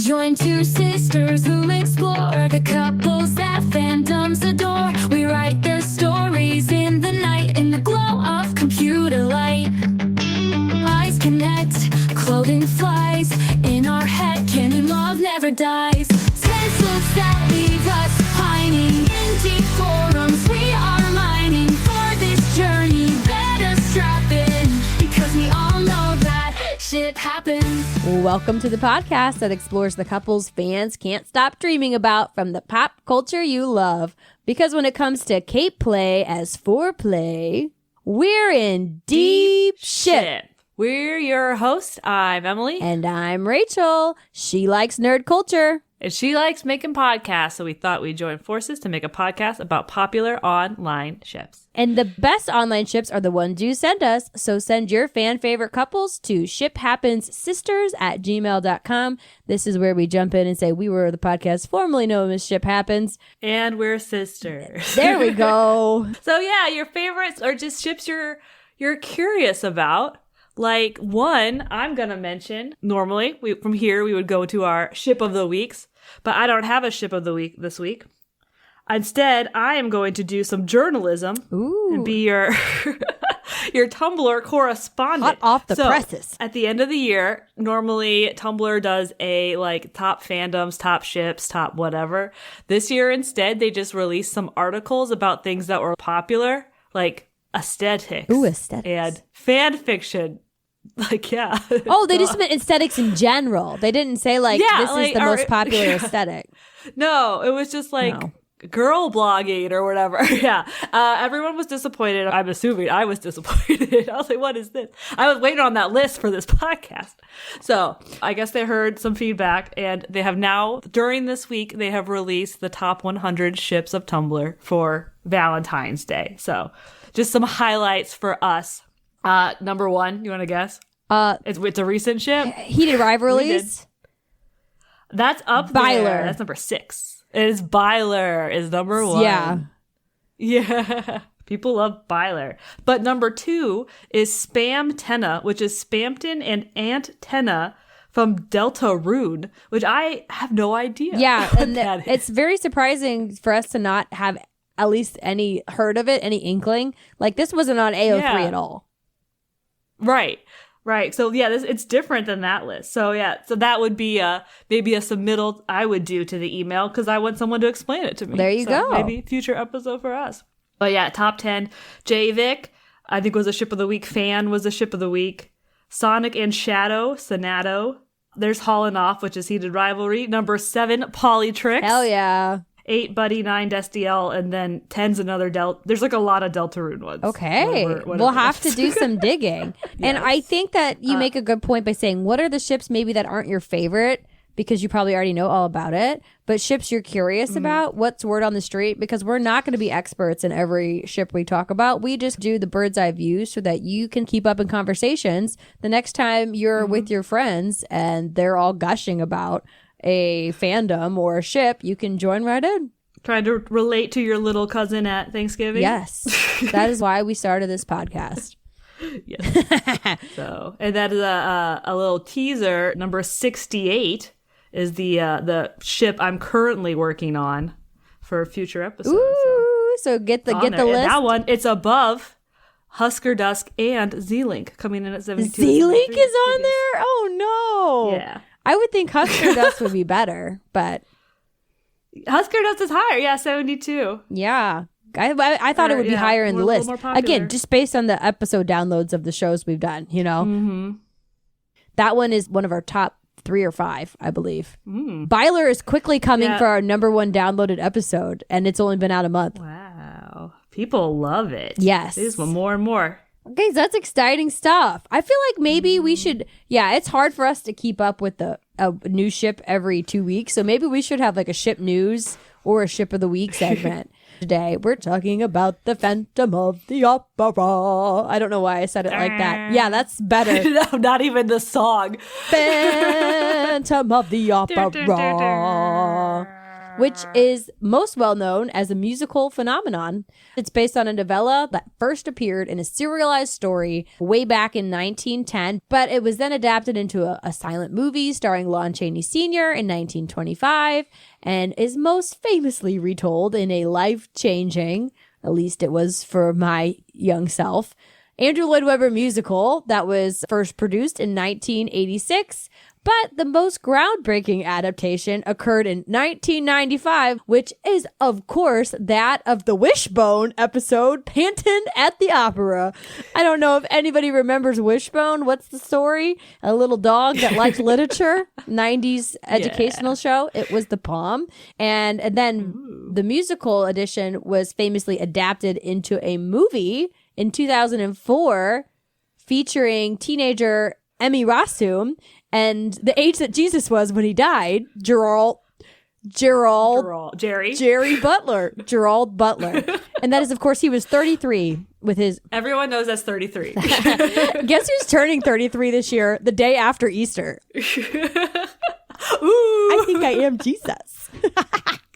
Join two sisters who explore the couples that fandoms adore. We write their stories in the night, in the glow of computer light. Eyes connect, clothing flies, in our head canon love never dies. Sizzles that leave us pining, in deep forums we are mining. For this journey better strap in, because we all know that shit happens. Welcome to the podcast that explores the couples fans can't stop dreaming about from the pop culture you love. Because when it comes to cape play as foreplay, we're in deep shit. We're your hosts. I'm Emily. And I'm Rachel. She likes nerd culture. And she likes making podcasts, so we thought we'd join forces to make a podcast about popular online ships. And the best online ships are the ones you send us, so send your fan favorite couples to shiphappenssisters@gmail.com. This is where we jump in and say we were the podcast formerly known as Ship Happens. And we're sisters. There we go. So yeah, your favorites are just ships you're curious about. Like one, I'm going to mention, normally, from here we would go to our ship of the weeks, but I don't have a ship of the week this week. Instead, I am going to do some journalism and be your your Tumblr correspondent. Hot off the presses. At the end of the year, normally Tumblr does a top fandoms, top ships, top whatever. This year instead, they just released some articles about things that were popular, like aesthetics. Ooh, aesthetics. And fan fiction. Yeah. Oh, they just meant aesthetics in general. They didn't say this is the most popular aesthetic. No, it was just girl blogging or whatever. Yeah. Everyone was disappointed. I'm assuming I was disappointed. I was like, what is this? I was waiting on that list for this podcast. So I guess they heard some feedback, and they have now, during this week, they have released the top 100 ships of Tumblr for Valentine's Day. So just some highlights for us. Number one, you want to guess? It's a recent ship. Heated rivalries. That's up Byler. there. That's number 6. It is Byler is number 1. Yeah. People love Byler. But number 2 is Spamtenna, which is Spamton and Antenna from Deltarune, which I have no idea. Yeah, and it's very surprising for us to not have at least any heard of it, any inkling. Like this wasn't on AO3 at all. Right. So yeah, it's different than that list. So yeah, so that would be maybe a submittal I would do to the email because I want someone to explain it to me. There you go. Maybe future episode for us. But yeah, top 10. Javik, I think was a ship of the week. Fan was a ship of the week. Sonic and Shadow, Sonato. There's Hauling Off, which is Heated Rivalry. Number 7, Polytrix. Hell yeah. 8, Buddy, 9, Destiel, and then 10's another There's a lot of Deltarune ones. Okay. We'll have to do some digging. Yes. And I think that you make a good point by saying, what are the ships maybe that aren't your favorite? Because you probably already know all about it. But ships you're curious about, what's word on the street? Because we're not going to be experts in every ship we talk about. We just do the bird's eye view so that you can keep up in conversations the next time you're with your friends and they're all gushing about a fandom or a ship, you can join right in. Trying to relate to your little cousin at Thanksgiving? Yes. That is why we started this podcast. Yes. So, and that is a little teaser. Number 68 is the ship I'm currently working on for future episodes. Ooh, so get the list. And that one, it's above Husker Dusk and Z-Link coming in at 72. Z-Link is on there? Oh no. Yeah. I would think Husker Dust would be better, but Husker Dust is higher. Yeah, 72. Yeah. I thought it would be higher in the list. Again, just based on the episode downloads of the shows we've done, you know? Mm-hmm. That one is one of our top 3 or 5, I believe. Byler is quickly coming for our number 1 downloaded episode, and it's only been out a month. Wow. People love it. Yes. They just want more and more. Okay, so that's exciting stuff. I feel like maybe we should, it's hard for us to keep up with a new ship every 2 weeks. So maybe we should have like a ship news or a ship of the week segment. Today, we're talking about the Phantom of the Opera. I don't know why I said it like that. Yeah, that's better. No, not even the song. Phantom of the Opera. which is most well known as a musical phenomenon. It's based on a novella that first appeared in a serialized story way back in 1910, but it was then adapted into a silent movie starring Lon Chaney Sr. in 1925 and is most famously retold in a life-changing, at least it was for my young self, Andrew Lloyd Webber musical that was first produced in 1986. But the most groundbreaking adaptation occurred in 1995, which is, of course, that of the Wishbone episode, Phantine at the Opera. I don't know if anybody remembers Wishbone. What's the story? A little dog that liked literature, 90s educational show. It was the bomb. And then the musical edition was famously adapted into a movie in 2004 featuring teenager Emmy Rossum and the age that Jesus was when he died, Gerald Jerry Butler. Gerald Butler. And that is, of course, he was 33 with his... Everyone knows that's 33. Guess who's turning 33 this year, the day after Easter? Ooh. I think I am Jesus.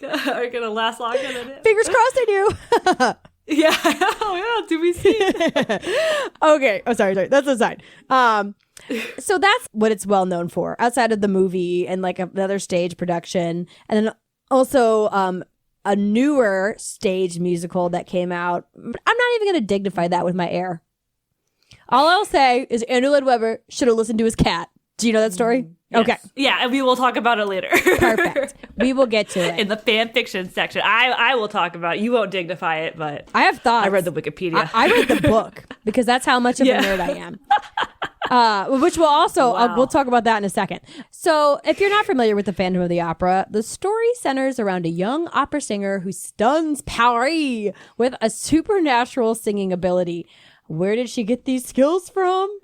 Are you going to last longer than it? Fingers crossed I do. Yeah. Oh, yeah. Do we see? Okay. Oh, sorry. That's aside. So that's what it's well known for outside of the movie and like another stage production. And then also a newer stage musical that came out. I'm not even going to dignify that with my air. All I'll say is Andrew Lloyd Webber should have listened to his cat. Do you know that story? Yes. Okay. Yeah, and we will talk about it later. Perfect. We will get to it. In the fan fiction section. I will talk about it. You won't dignify it, but I have thoughts. I read the Wikipedia. I read the book because that's how much of a nerd I am. Which we'll also, we'll talk about that in a second. So if you're not familiar with the Phantom of the Opera, the story centers around a young opera singer who stuns Paris with a supernatural singing ability. Where did she get these skills from?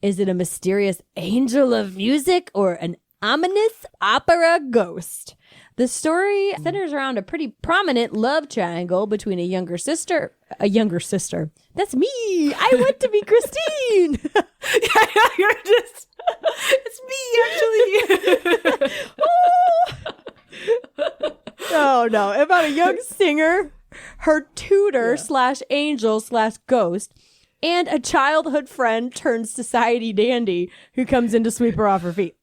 Is it a mysterious angel of music or an ominous opera ghost? The story centers around a pretty prominent love triangle between a younger sister. That's me. I want to be Christine. Yeah, you're just, it's me, actually. Oh, no. About a young singer, her tutor slash angel slash ghost, and a childhood friend turned society dandy who comes in to sweep her off her feet.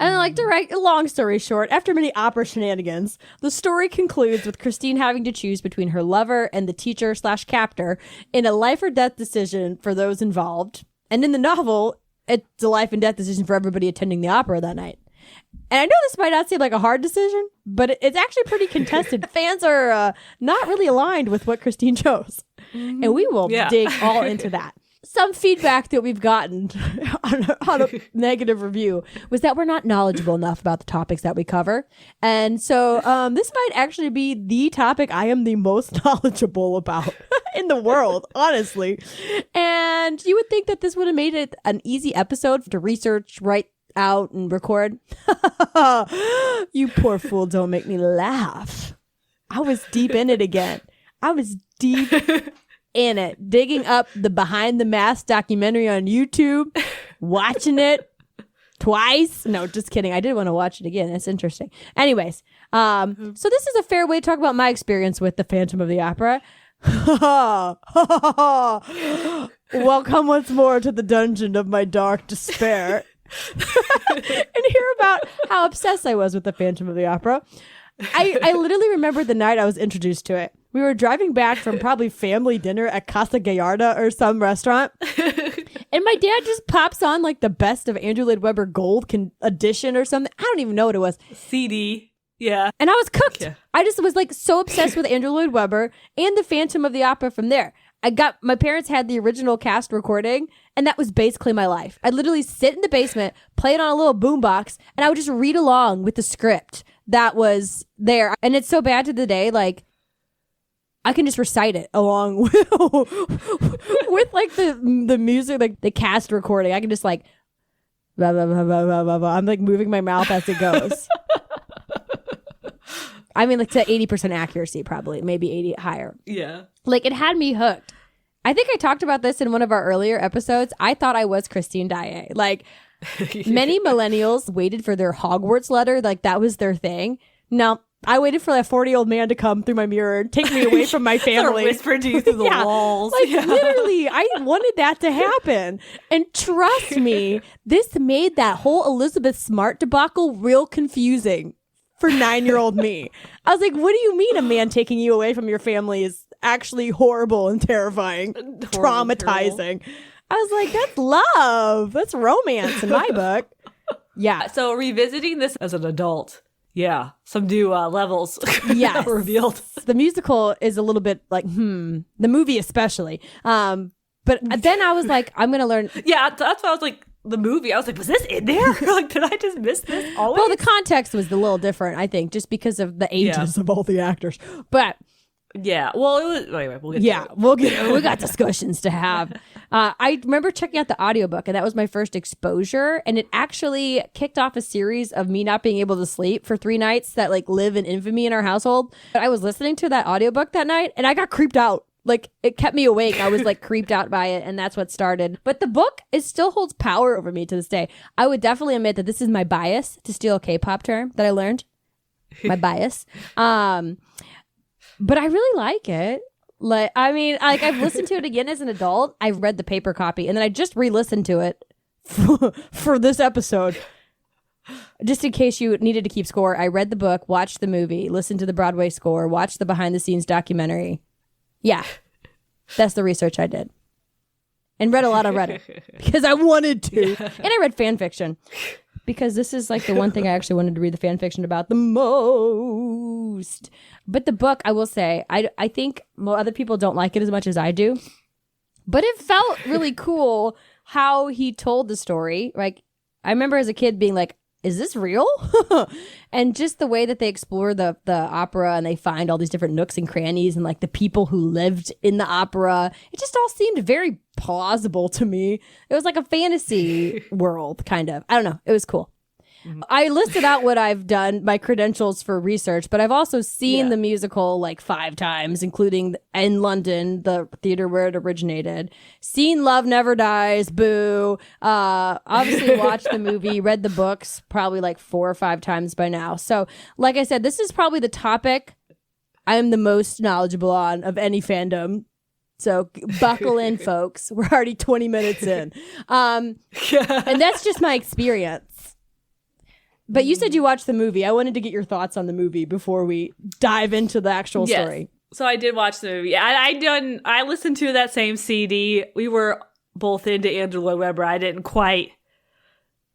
And like to write a long story short, after many opera shenanigans, the story concludes with Christine having to choose between her lover and the teacher slash captor in a life or death decision for those involved. And in the novel, it's a life and death decision for everybody attending the opera that night. And I know this might not seem like a hard decision, but it's actually pretty contested. Fans are not really aligned with what Christine chose. And we will dig all into that. Some feedback that we've gotten on a negative review was that we're not knowledgeable enough about the topics that we cover. And so this might actually be the topic I am the most knowledgeable about in the world, honestly. And you would think that this would have made it an easy episode to research, write out, and record. You poor fool, don't make me laugh. I was deep in it again. I was deep in it, digging up the Behind the Mask documentary on YouTube, watching it twice. No, just kidding. I did want to watch it again. It's interesting. Anyways, so this is a fair way to talk about my experience with the Phantom of the Opera. Welcome once more to the dungeon of my dark despair. And hear about how obsessed I was with the Phantom of the Opera. I literally remember the night I was introduced to it. We were driving back from probably family dinner at Casa Gallarda or some restaurant. And my dad just pops on like the best of Andrew Lloyd Webber Gold edition or something. I don't even know what it was. CD. Yeah. And I was cooked. Yeah. I just was like so obsessed with Andrew Lloyd Webber and the Phantom of the Opera from there. My parents had the original cast recording, and that was basically my life. I'd literally sit in the basement, play it on a little boombox, and I would just read along with the script that was there. And it's so bad to the day, like, I can just recite it along with like the music, like the cast recording. I can just like, blah, blah, blah, blah, blah, blah, blah. I'm like moving my mouth as it goes. I mean, like to 80% accuracy, probably, maybe 80 higher. Yeah. Like it had me hooked. I think I talked about this in one of our earlier episodes. I thought I was Christine Daae. Like many millennials waited for their Hogwarts letter. Like that was their thing. No, I waited for that 40-year-old man to come through my mirror and take me away from my Sort of family. whispered to you through the walls. Like, literally, I wanted that to happen. And trust me, this made that whole Elizabeth Smart debacle real confusing for 9-year-old me. I was like, what do you mean a man taking you away from your family is actually horrible and terrifying, traumatizing? I was like, that's love. That's romance in my book. Yeah. So revisiting this as an adult, yeah, some new levels revealed. The musical is a little bit like, the movie especially. But then I was like, I'm going to learn. Yeah, that's why I was like, the movie. I was like, was this in there? Like, did I just miss this? Always? Well, the context was a little different, I think, just because of the ages of all the actors. But yeah, well, it was, anyway, we'll get to it. We'll get we got discussions to have. I remember checking out the audiobook, and that was my first exposure, and it actually kicked off a series of me not being able to sleep for 3 nights that like live in infamy in our household. I was listening to that audiobook that night, and I got creeped out. Like, it kept me awake. I was like creeped out by it, and that's what started. But the book, it still holds power over me to this day. I would definitely admit that this is my bias, to steal a K-pop term that I learned. My bias. But I really like it. Like, I mean, like, I've listened to it again as an adult. I've read the paper copy, and then I just re-listened to it for this episode. Just in case you needed to keep score, I read the book, watched the movie, listened to the Broadway score, watched the behind-the-scenes documentary. Yeah, that's the research I did. And read a lot on Reddit because I wanted to. Yeah. And I read fan fiction because this is like the one thing I actually wanted to read the fan fiction about the most. But the book, I will say, I think other people don't like it as much as I do. But it felt really cool how he told the story. Like, I remember as a kid being like, is this real? And just the way that they explore the opera and they find all these different nooks and crannies and like the people who lived in the opera. It just all seemed very plausible to me. It was like a fantasy world, kind of. I don't know. It was cool. I listed out what I've done, my credentials for research, but I've also seen the musical like 5 times, including in London, the theater where it originated. Seen Love Never Dies, boo. Obviously watched the movie, read the books probably like 4 or 5 times by now. So like I said, this is probably the topic I'm the most knowledgeable on of any fandom. So buckle in, folks. We're already 20 minutes in. And that's just my experience. But you said you watched the movie. I wanted to get your thoughts on the movie before we dive into the actual story. So I did watch the movie. I listened to that same CD. We were both into Andrew Lloyd Webber. I didn't quite.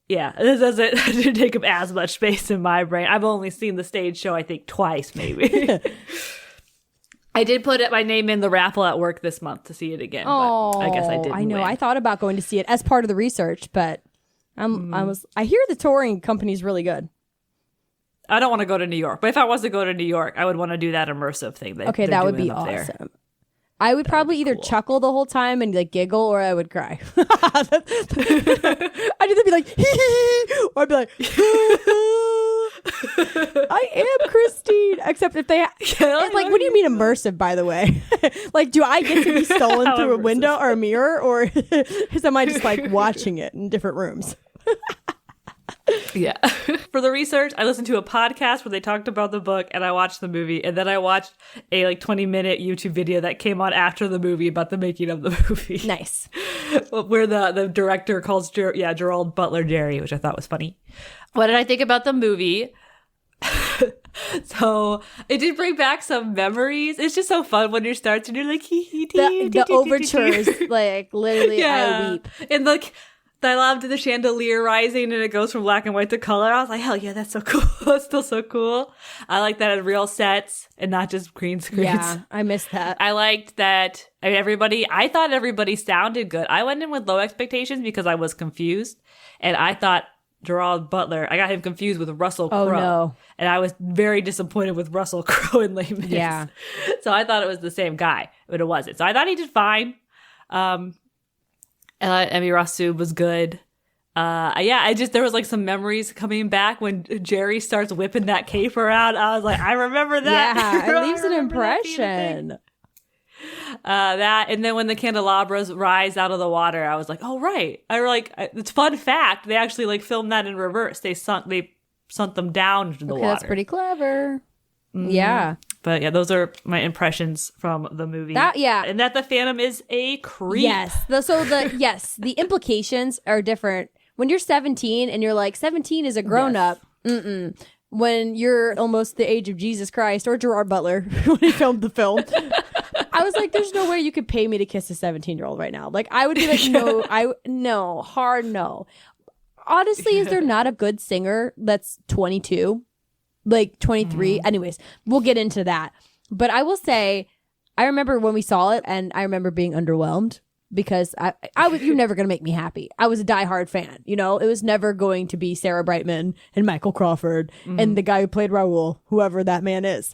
Yeah, it didn't take up as much space in my brain. I've only seen the stage show, I think, twice, maybe. I did put my name in the raffle at work this month to see it again. But I guess I didn't. I know. Win. I thought about going to see it as part of the research, but I hear the touring company's really good. I don't want to go to New York, but if I was to go to New York, I would want to do that immersive thing. That would be awesome. There. I would probably either chuckle the whole time and like giggle, or I would cry. I'd either be like, hee hee, or I'd be like, I am Christine. Except if they, like, what do you mean immersive? By the way, like, do I get to be stolen through a window or a mirror, or am I just like watching it in different rooms? Yeah. For the research, I listened to a podcast where they talked about the book, and I watched the movie, and then I watched a like 20-minute YouTube video that came on after the movie about the making of the movie. Nice. Where the director calls Gerald Butler Jerry, which I thought was funny. What did I think about the movie? So it did bring back some memories. It's just so fun when you start and you're like the overtures, like literally I weep. And like I loved the chandelier rising and it goes from black and white to color. I was like, hell yeah, that's so cool. It's still so cool. I like that it's real sets and not just green screens. Yeah, I missed that. I liked that I thought everybody sounded good. I went in with low expectations because I was confused. And I thought Gerald Butler, I got him confused with Russell Crowe. Oh, no. And I was very disappointed with Russell Crowe in Les Mis. Yeah. So I thought it was the same guy, but it wasn't. So I thought he did fine. Emmy Rossum was good. There was like some memories coming back when Jerry starts whipping that cape around. I was like, I remember that. Yeah, it leaves an impression. That, and then when the candelabras rise out of the water, I was like, oh right. It's fun fact. They actually like filmed that in reverse. They sunk them down into the water. That's pretty clever. Yeah. But yeah, those are my impressions from the movie. And that the Phantom is a creep. Yes. The implications are different. When you're 17 and you're like, 17 is a grown up. When you're almost the age of Jesus Christ or Gerard Butler when he filmed the film, I was like, there's no way you could pay me to kiss a 17-year-old right now. Like, I would be like, no, hard no. Honestly, is there not a good singer that's 22? Like 23? Anyways, we'll get into that. But I will say, I remember when we saw it and I remember being underwhelmed because you're never going to make me happy. I was a diehard fan, you know? It was never going to be Sarah Brightman and Michael Crawford and the guy who played Raoul, whoever that man is.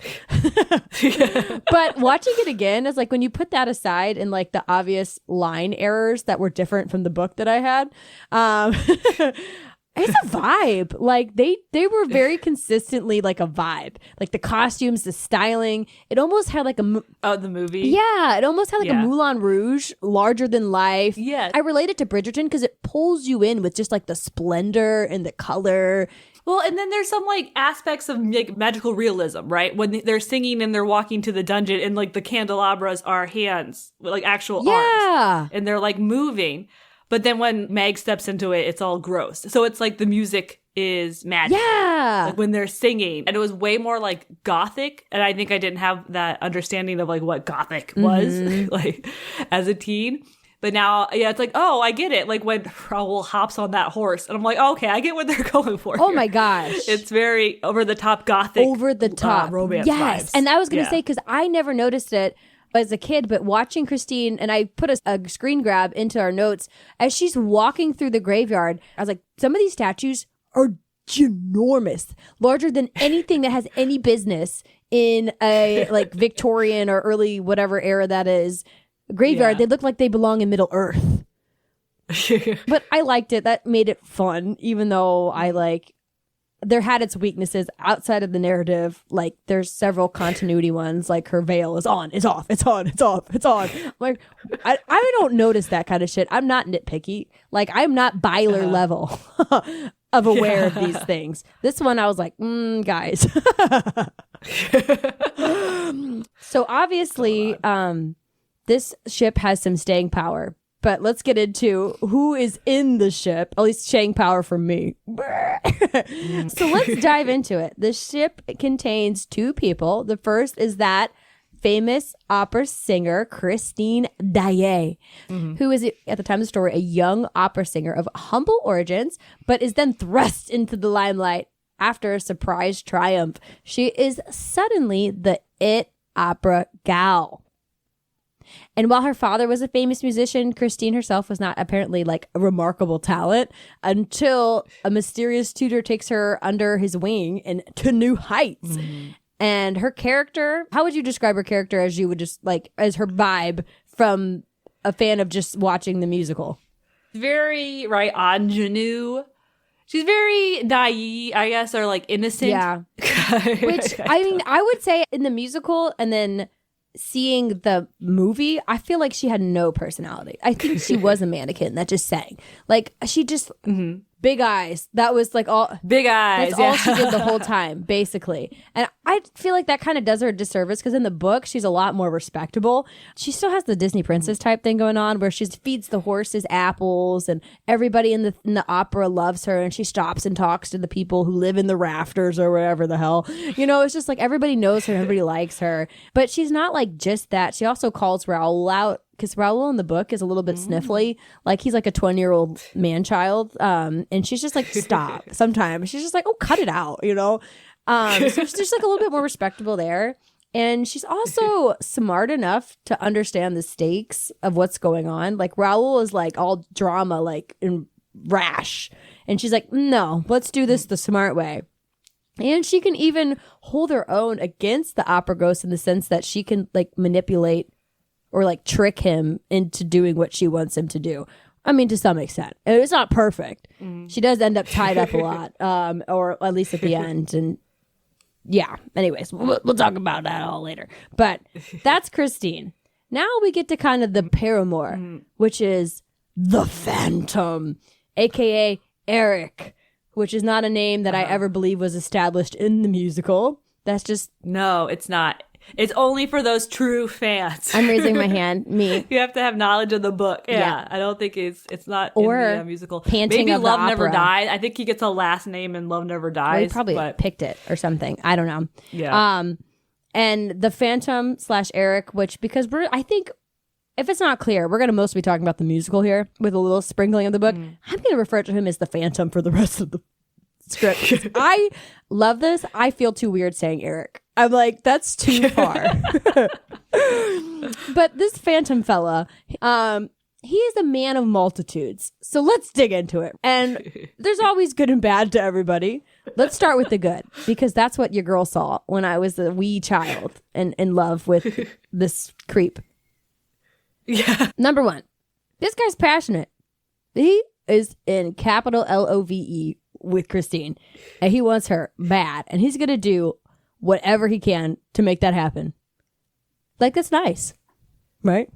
But watching it again is like when you put that aside and like the obvious line errors that were different from the book that I had, it's a vibe. Like they were very consistently like a vibe. Like the costumes, the styling. It almost had like the movie. Yeah, it almost had like a Moulin Rouge, larger than life. Yeah, I relate it to Bridgerton because it pulls you in with just like the splendor and the color. Well, and then there's some like aspects of like magical realism, right? When they're singing and they're walking to the dungeon and like the candelabras are hands, like actual arms, and they're like moving. But then when Meg steps into it, it's all gross. So it's like the music is magic. Yeah. Like when they're singing. And it was way more like gothic. And I think I didn't have that understanding of like what gothic was like as a teen. But now, yeah, it's like, oh, I get it. Like when Raoul hops on that horse. And I'm like, oh, okay, I get what they're going for. Oh my gosh. It's very over the top gothic. Over the top. Romance vibes. And I was going to say, because I never noticed it as a kid, but watching Christine, and I put a screen grab into our notes, as she's walking through the graveyard, I was like, some of these statues are ginormous, larger than anything that has any business in a like Victorian or early whatever era that is graveyard. They look like they belong in Middle Earth. But I liked it. That made it fun, even though there had its weaknesses outside of the narrative. Like there's several continuity ones, like her veil is on, it's off, it's on, it's off, it's on. Like I don't notice that kind of shit. I'm not nitpicky. Like I'm not Byler level of aware of these things. This one I was like, guys. So obviously, this ship has some staying power. But let's get into who is in the ship, at least staying power for me. So let's dive into it. The ship contains two people. The first is that famous opera singer, Christine Daae, who is, at the time of the story, a young opera singer of humble origins, but is then thrust into the limelight after a surprise triumph. She is suddenly the it opera gal. And while her father was a famous musician, Christine herself was not apparently like a remarkable talent until a mysterious tutor takes her under his wing and to new heights. And her character, how would you describe her character as you would just like, as her vibe from a fan of just watching the musical? Very, ingenue. She's very naive, I guess, or like innocent. Yeah. Which, I mean, I would say in the musical and then seeing the movie, I feel like she had no personality. I think she was a mannequin that just sang. Like she just big eyes. That was like all big eyes. That's all she did the whole time, basically. And I feel like that kind of does her a disservice because in the book she's a lot more respectable. She still has the Disney princess type thing going on where she feeds the horses apples and everybody in the opera loves her and she stops and talks to the people who live in the rafters or wherever the hell. You know, it's just like everybody knows her, everybody likes her. But she's not like just that. She also calls Raoul out. Because Raoul in the book is a little bit sniffly. Like, he's like a 20-year-old man-child. And she's just like, stop. Sometimes. She's just like, oh, cut it out, you know? So she's just like a little bit more respectable there. And she's also smart enough to understand the stakes of what's going on. Like, Raoul is like all drama, like, and rash. And she's like, no, let's do this the smart way. And she can even hold her own against the opera ghost in the sense that she can, like, manipulate or like trick him into doing what she wants him to do. I mean, to some extent. It's not perfect. She does end up tied up a lot, or at least at the end. And yeah, anyways, we'll talk about that all later. But that's Christine. Now we get to kind of the paramour, which is the Phantom, a.k.a. Erik, which is not a name that I ever believe was established in the musical. That's just... No, it's not. It's only for those true fans. I'm raising my hand. Me. You have to have knowledge of the book. Yeah. I don't think it's not or in the musical. Panting Maybe of the Love Never Opera. Dies. I think he gets a last name in Love Never Or Dies. he probably picked it or something. I don't know. Yeah. And the Phantom / Erik, which, because I think if it's not clear, we're going to mostly be talking about the musical here with a little sprinkling of the book. I'm going to refer to him as the Phantom for the rest of the script. I love this. I feel too weird saying Erik. I'm like, that's too far. But this Phantom fella, he is a man of multitudes. So let's dig into it. And there's always good and bad to everybody. Let's start with the good, because that's what your girl saw when I was a wee child and in love with this creep. Yeah. Number one, this guy's passionate. He is in capital LOVE with Christine, and he wants her bad, and he's going to do whatever he can to make that happen. Like, that's nice, right?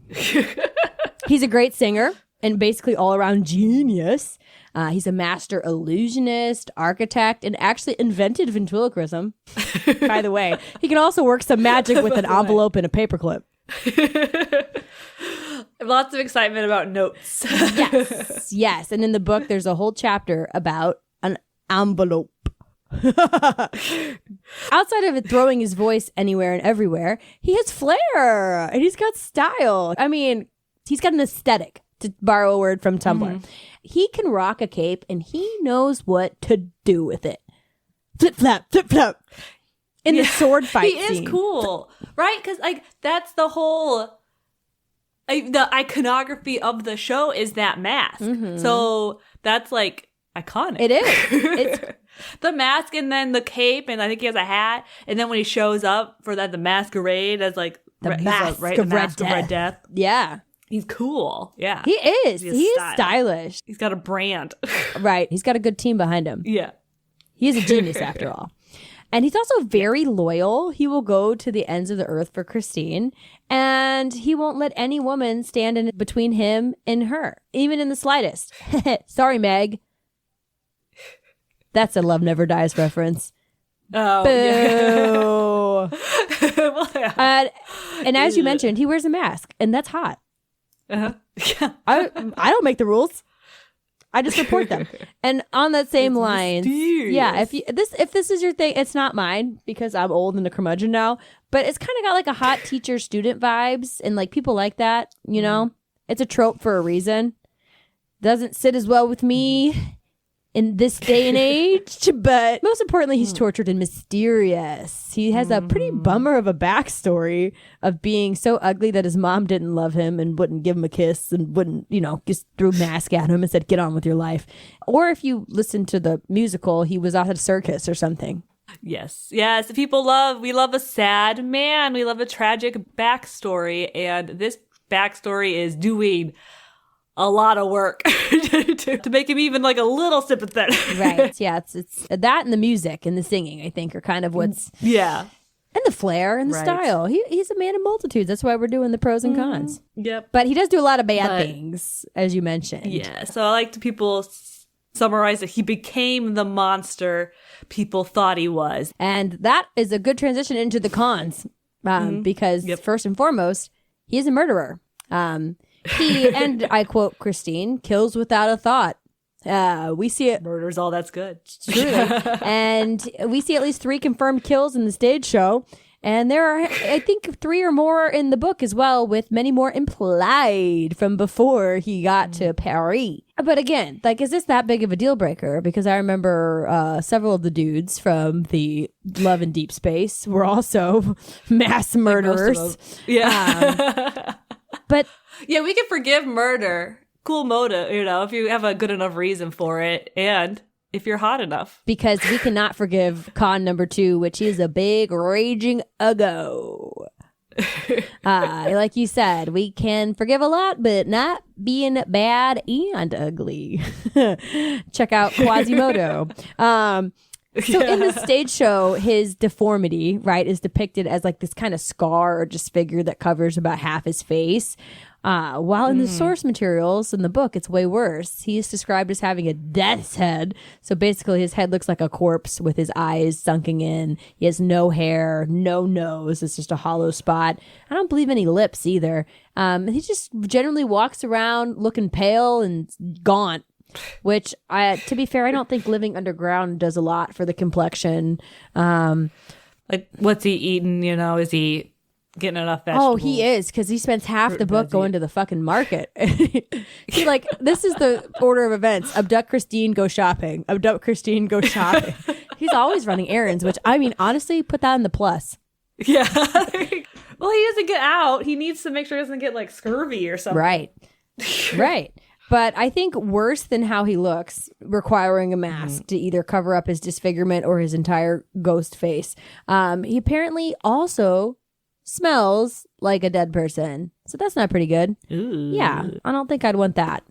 He's a great singer and basically all-around genius. He's a master illusionist, architect, and actually invented ventriloquism. By the way, he can also work some magic with an envelope and a paperclip. Lots of excitement about notes. Yes. And in the book, there's a whole chapter about an envelope. Outside of it throwing his voice anywhere and everywhere, he has flair and he's got style. I mean, he's got an aesthetic, to borrow a word from Tumblr. He can rock a cape and he knows what to do with it. Flip flap, flip flap. In the sword fight He scene. is cool, right? Because like that's the whole the iconography of the show is that mask. So that's like iconic. It is. It's the mask and then the cape, and I think he has a hat. And then when he shows up for the masquerade as like The he's Mask the of Red Mask of Red Death. yeah. He's cool. Yeah, He is. He has He is style. stylish. he's got a brand. Right. He's got a good team behind him. Yeah. He is a genius after all. And he's also very loyal. He will go to the ends of the earth for Christine, and he won't let any woman stand in between him and her, even in the slightest. Sorry, Meg. That's a Love Never Dies reference. Oh, Boo. yeah. Well, yeah. And as you mentioned, he wears a mask, and that's hot. Yeah. I don't make the rules. I just report them. And on that same line, yeah, if this is your thing, it's not mine because I'm old and a curmudgeon now, but it's kind of got like a hot teacher student vibes, and like people like that, you know? It's a trope for a reason. Doesn't sit as well with me in this day and age, but most importantly, he's tortured and mysterious. He has a pretty bummer of a backstory of being so ugly that his mom didn't love him and wouldn't give him a kiss and wouldn't, just threw a mask at him and said, get on with your life. Or if you listen to the musical, he was at a circus or something. Yes. We love a sad man. We love a tragic backstory. And this backstory is doing a lot of work to make him even like a little sympathetic. Right. Yeah. It's that and the music and the singing, I think, are kind of what's. Yeah. And the flair and the Right. style. He's a man of multitudes. That's why we're doing the pros and cons. Yep. But he does do a lot of bad things, as you mentioned. Yeah. So I like to people summarize that he became the monster people thought he was. And that is a good transition into the cons. Because first and foremost, he is a murderer. He, and I quote Christine, kills without a thought. We see it. Murder's all that's good. Truly. And we see at least 3 confirmed kills in the stage show. And there are, I think, 3 or more in the book as well, with many more implied from before he got to Paris. But again, like, is this that big of a deal breaker? Because I remember several of the dudes from the Love in Deep Space were also mass murderers. Most of them. Yeah. But yeah, we can forgive murder. Cool motive, if you have a good enough reason for it and if you're hot enough. because we cannot forgive con number 2, which is a big raging uggo. Like you said, we can forgive a lot, but not being bad and ugly. Check out Quasimodo. So in the stage show, his deformity, right, is depicted as like this kind of scar or disfigure that covers about half his face. While in the source materials in the book, it's way worse. He is described as having a death's head. So basically his head looks like a corpse with his eyes sunken in. He has no hair, no nose. It's just a hollow spot. I don't believe any lips either. He just generally walks around looking pale and gaunt, which, to be fair, I don't think living underground does a lot for the complexion. Like, what's he eating? Is he getting enough vegetables? Oh, he is, because he spends half the book going to the fucking market. He this is the order of events. Abduct Christine, go shopping. Abduct Christine, go shopping. He's always running errands, which, I mean, honestly, put that in the plus. Yeah. Well, he doesn't get out. He needs to make sure he doesn't get, scurvy or something. Right. Right. But I think worse than how he looks, requiring a mask to either cover up his disfigurement or his entire ghost face, he apparently also smells like a dead person. So that's not pretty good. Ooh. Yeah, I don't think I'd want that.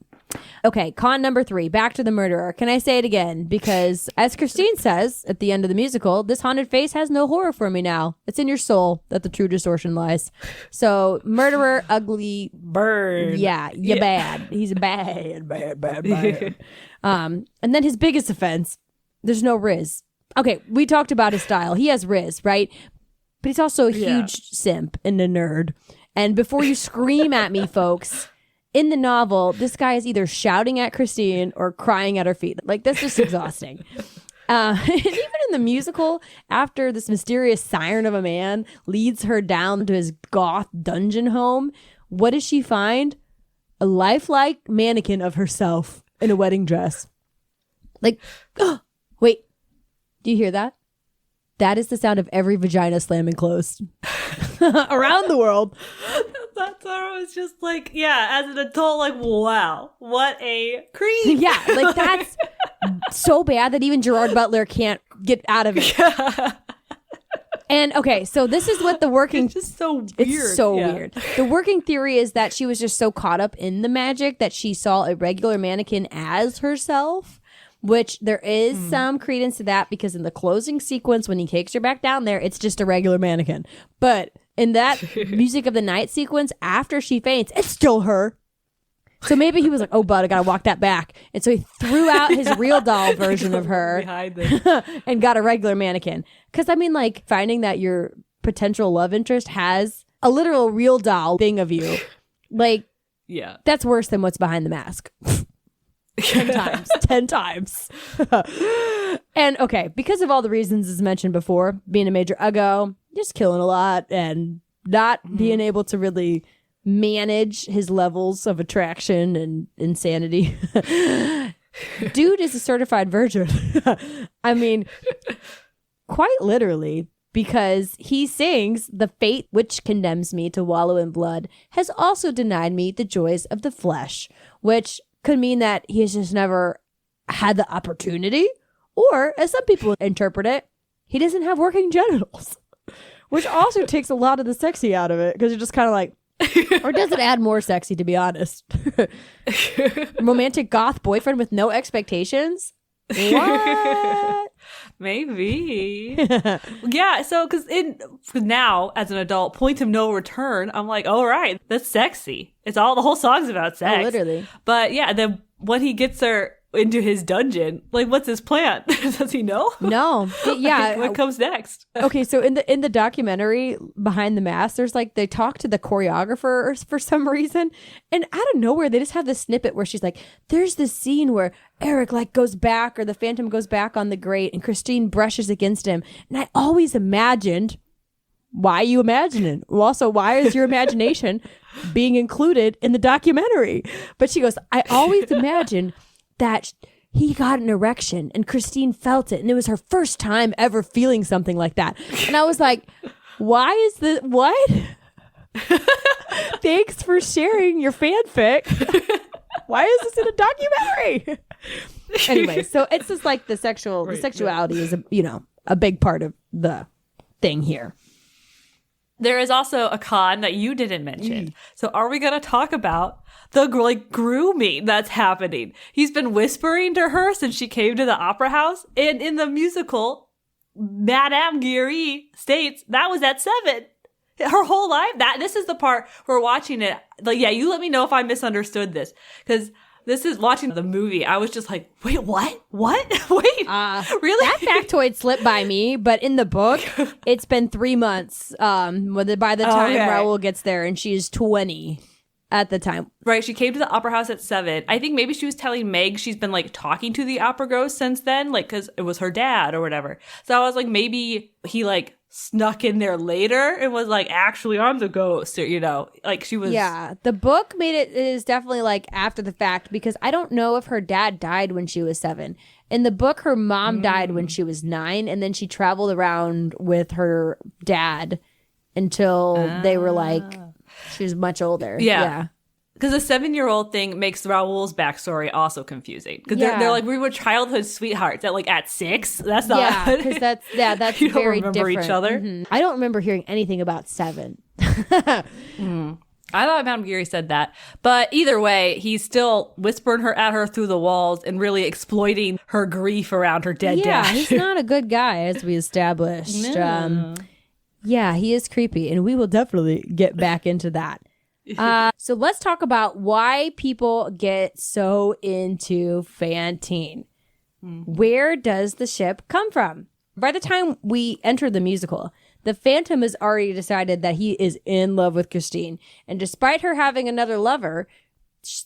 Okay, con number 3, back to the murderer. Can I say it again? Because as Christine says at the end of the musical, this haunted face has no horror for me now. It's in your soul that the true distortion lies. So murderer, ugly, Bird. yeah, bad. He's a bad. And then his biggest offense, there's no Riz. Okay, we talked about his style. He has Riz, right? But he's also a huge simp and a nerd. And before you scream at me, folks, in the novel, this guy is either shouting at Christine or crying at her feet. That's just exhausting. And even in the musical, after this mysterious siren of a man leads her down to his goth dungeon home, what does she find? A lifelike mannequin of herself in a wedding dress. Wait, do you hear that? That is the sound of every vagina slamming closed around the world. That's how I was just as an adult, wow, what a creep. Yeah, that's so bad that even Gerard Butler can't get out of it. Yeah. And okay, so this is what the working... It's just so weird. It's so weird. The working theory is that she was just so caught up in the magic that she saw a regular mannequin as herself. Which there is some credence to that, because in the closing sequence, when he takes her back down there, it's just a regular mannequin. But in that music of the night sequence, after she faints, it's still her. So maybe he was like, oh, bud, I got to walk that back. And so he threw out his real doll version of her and got a regular mannequin. Because, I mean, finding that your potential love interest has a literal real doll thing of you, that's worse than what's behind the mask. 10 times. And okay, because of all the reasons as mentioned before, being a major uggo, just killing a lot and not being able to really manage his levels of attraction and insanity. Dude is a certified virgin. I mean, quite literally, because he sings, "The fate which condemns me to wallow in blood has also denied me the joys of the flesh," which could mean that he has just never had the opportunity, or, as some people interpret it, he doesn't have working genitals, which also takes a lot of the sexy out of it, because you're just kind of or does it add more sexy, to be honest? Romantic goth boyfriend with no expectations? What? Maybe. Yeah, so because now as an adult, point of no return, I'm like, all right, that's sexy. The whole song's about sex. Oh, literally. But yeah, then when he gets her into his dungeon, what's his plan? Does he know? No. Yeah. What comes next? Okay, so in the documentary Behind the Mask, there's they talk to the choreographer for some reason, and out of nowhere they just have this snippet where she's like, there's this scene where Erik goes back, or the Phantom goes back on the grate, and Christine brushes against him. And I always imagined, why are you imagining? Also, why is your imagination being included in the documentary? But she goes, I always imagined that he got an erection and Christine felt it, and it was her first time ever feeling something like that. And I was like, why is this? What? Thanks for sharing your fanfic. Why is this in a documentary? Anyway, so it's just the sexuality is a big part of the thing here. There is also a con that you didn't mention. So are we going to talk about the grooming that's happening? He's been whispering to her since she came to the opera house. And in the musical, Madame Giry states that was at 7. Her whole life? This is the part we're watching it. Like, yeah, you let me know if I misunderstood this. Because this is watching the movie. I was just like, wait, what? What? Wait, really? That factoid slipped by me, but in the book, it's been 3 months by the time Raoul gets there, and she's 20 at the time. Right, she came to the opera house at 7. I think maybe she was telling Meg she's been, like, talking to the opera ghost since then, like, because it was her dad or whatever. So I was like, maybe he, like, snuck in there later and was like, actually, I'm the ghost, or, you know, like, she was. Yeah, the book it is definitely like after the fact, because I don't know if her dad died when she was 7. In the book, her mom died when she was 9, and then she traveled around with her dad until they were like, she was much older. Yeah. Because the 7-year-old thing makes Raoul's backstory also confusing. Because they're like, we were childhood sweethearts at 6. That's not. Yeah, because that's you don't very remember different. each other. Mm-hmm. I don't remember hearing anything about 7. I thought Madame Geary said that. But either way, he's still whispering at her through the walls and really exploiting her grief around her dead dad. Yeah, he's not a good guy, as we established. No. Yeah, he is creepy, and we will definitely get back into that. So let's talk about why people get so into Phantine. Where does the ship come from? By the time we enter the musical, the Phantom has already decided that he is in love with Christine. And despite her having another lover,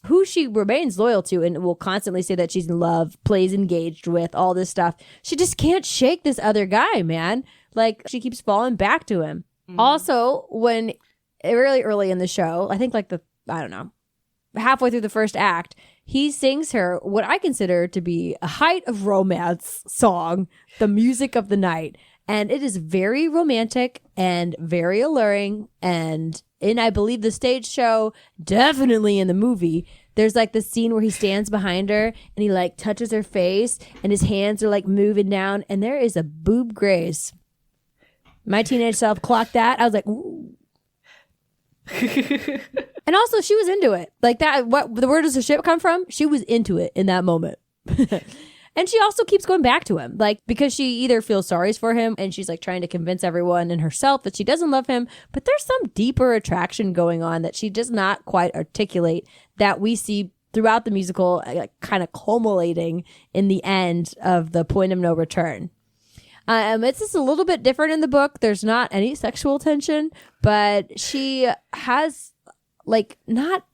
who she remains loyal to and will constantly say that she's in love, plays engaged with, all this stuff, she just can't shake this other guy, man. Like, she keeps falling back to him. Also, when really early in the show, I think halfway through the first act, he sings her what I consider to be a height of romance song, The Music of the Night. And it is very romantic and very alluring. And in, I believe, the stage show, definitely in the movie, there's like this scene where he stands behind her and he like touches her face and his hands are like moving down and there is a boob graze. My teenage self clocked that. I was like, ooh. And also, she was into it. Like that, where does the ship come from? She was into it in that moment. And she also keeps going back to him, like, because she either feels sorry for him and she's like trying to convince everyone and herself that she doesn't love him, but there's some deeper attraction going on that she does not quite articulate that we see throughout the musical, like, kind of culminating in the end of the point of no return. It's just a little bit different in the book. There's not any sexual tension, but she has, like, not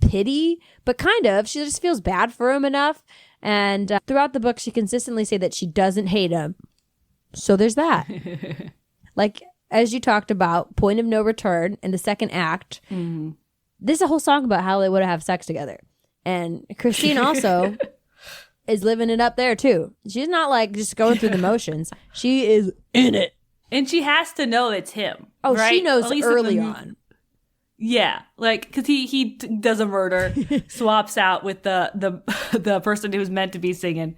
pity, but kind of. She just feels bad for him enough. And throughout the book, she consistently say that she doesn't hate him. So there's that. Like, as you talked about, point of no return in the second act, there's a whole song about how they would have sex together. And Christine also is living it up there too. She's not like just going through the motions. She is in it. And she has to know it's him. Oh, right? she knows early on. Yeah, like, because he does a murder, swaps out with the person who's meant to be singing.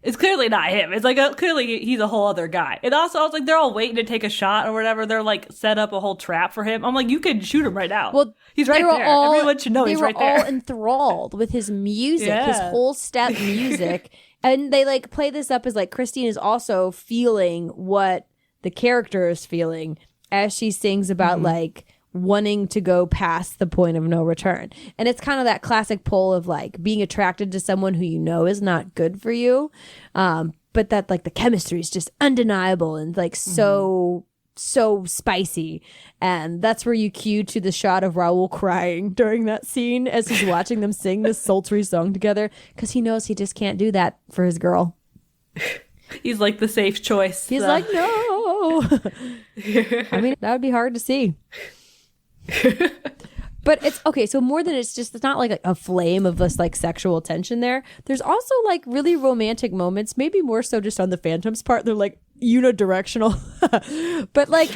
It's clearly not him. It's like, clearly he's a whole other guy. And also, I was like, they're all waiting to take a shot or whatever. They're like, set up a whole trap for him. I'm like, you can shoot him right now. Well, he's right there. Everyone should know he's right there. They were all enthralled with his music, his whole step music. And they like play this up as like Christine is also feeling what the character is feeling as she sings about like wanting to go past the point of no return. And it's kind of that classic pull of like being attracted to someone who you know is not good for you. But that like the chemistry is just undeniable and like so spicy. And that's where you cue to the shot of Raoul crying during that scene as he's watching them sing this sultry song together, because he knows he just can't do that for his girl. He's like the safe choice. He's like, no. I mean, that would be hard to see. But it's okay, so more than it's not like a flame of this like sexual tension there. There's also like really romantic moments, maybe more so just on the Phantom's part. They're like unidirectional. But like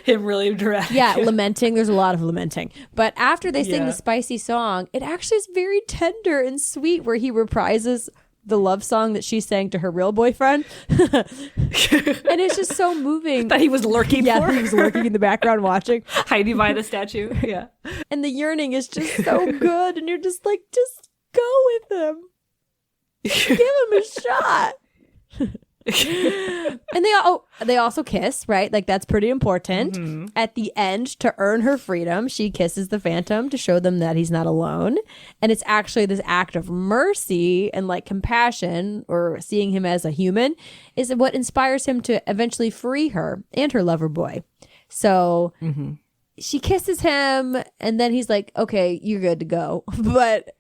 him really direct. Yeah, lamenting. There's a lot of lamenting. But after they sing the spicy song, it actually is very tender and sweet, where he reprises the love song that she sang to her real boyfriend. And it's just so moving. That he was lurking for. Yeah, he was lurking in the background watching. Hiding by the statue. Yeah. And the yearning is just so good. And you're just like, just go with him. Give him a shot. And they also kiss, right? Like that's pretty important. At the end, to earn her freedom, she kisses the Phantom to show them that he's not alone. And it's actually this act of mercy and like compassion, or seeing him as a human, is what inspires him to eventually free her and her lover boy. So she kisses him, and then he's like, okay, you're good to go. But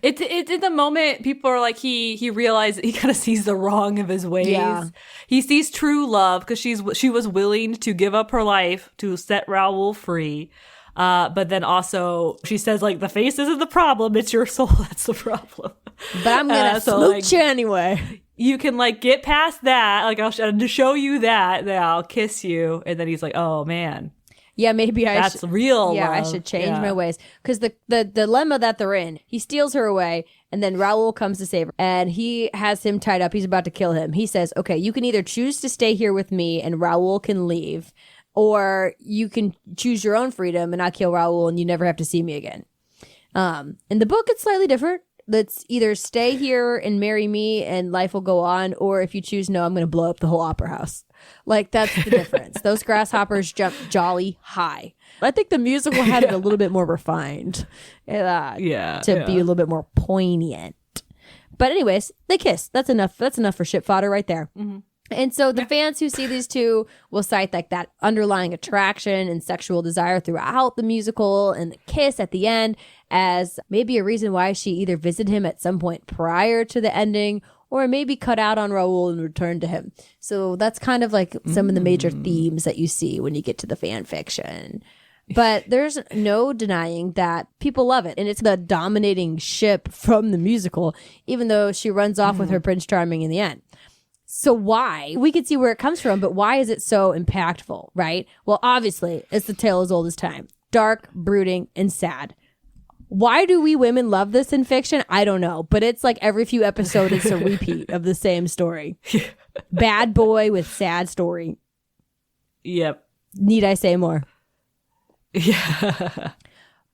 it's in the moment people are like, he realizes, he kind of sees the wrong of his ways. Yeah. He sees true love because she was willing to give up her life to set Raoul free. But then also she says, like, the face isn't the problem, it's your soul that's the problem. But I'm gonna smooch you anyway. You can like get past that, like to show you that, then I'll kiss you. And then he's like, oh man. Yeah, maybe that's real Yeah, love. I should change my ways. Because the dilemma that they're in, he steals her away, and then Raoul comes to save her. And he has him tied up. He's about to kill him. He says, okay, you can either choose to stay here with me and Raoul can leave, or you can choose your own freedom and I kill Raoul and you never have to see me again. In the book, it's slightly different. Let's either stay here and marry me and life will go on, or if you choose no, I'm going to blow up the whole opera house. Like, that's the difference. Those grasshoppers jump jolly high. I think the musical had it a little bit more refined to be a little bit more poignant. But anyways, they kiss. That's enough. That's enough for ship fodder right there. And so the fans who see these two will cite like that underlying attraction and sexual desire throughout the musical, and the kiss at the end as maybe a reason why she either visited him at some point prior to the ending, or maybe cut out on Raoul and returned to him. So that's kind of like some of the major themes that you see when you get to the fan fiction. But there's no denying that people love it. And it's the dominating ship from the musical, even though she runs off with her Prince Charming in the end. So why? We can see where it comes from, but why is it so impactful, right? Well, obviously, it's the tale as old as time. Dark, brooding, and sad. Why do we women love this in fiction? I don't know. But it's like every few episodes, it's a repeat of the same story. Bad boy with sad story. Yep. Need I say more? Yeah.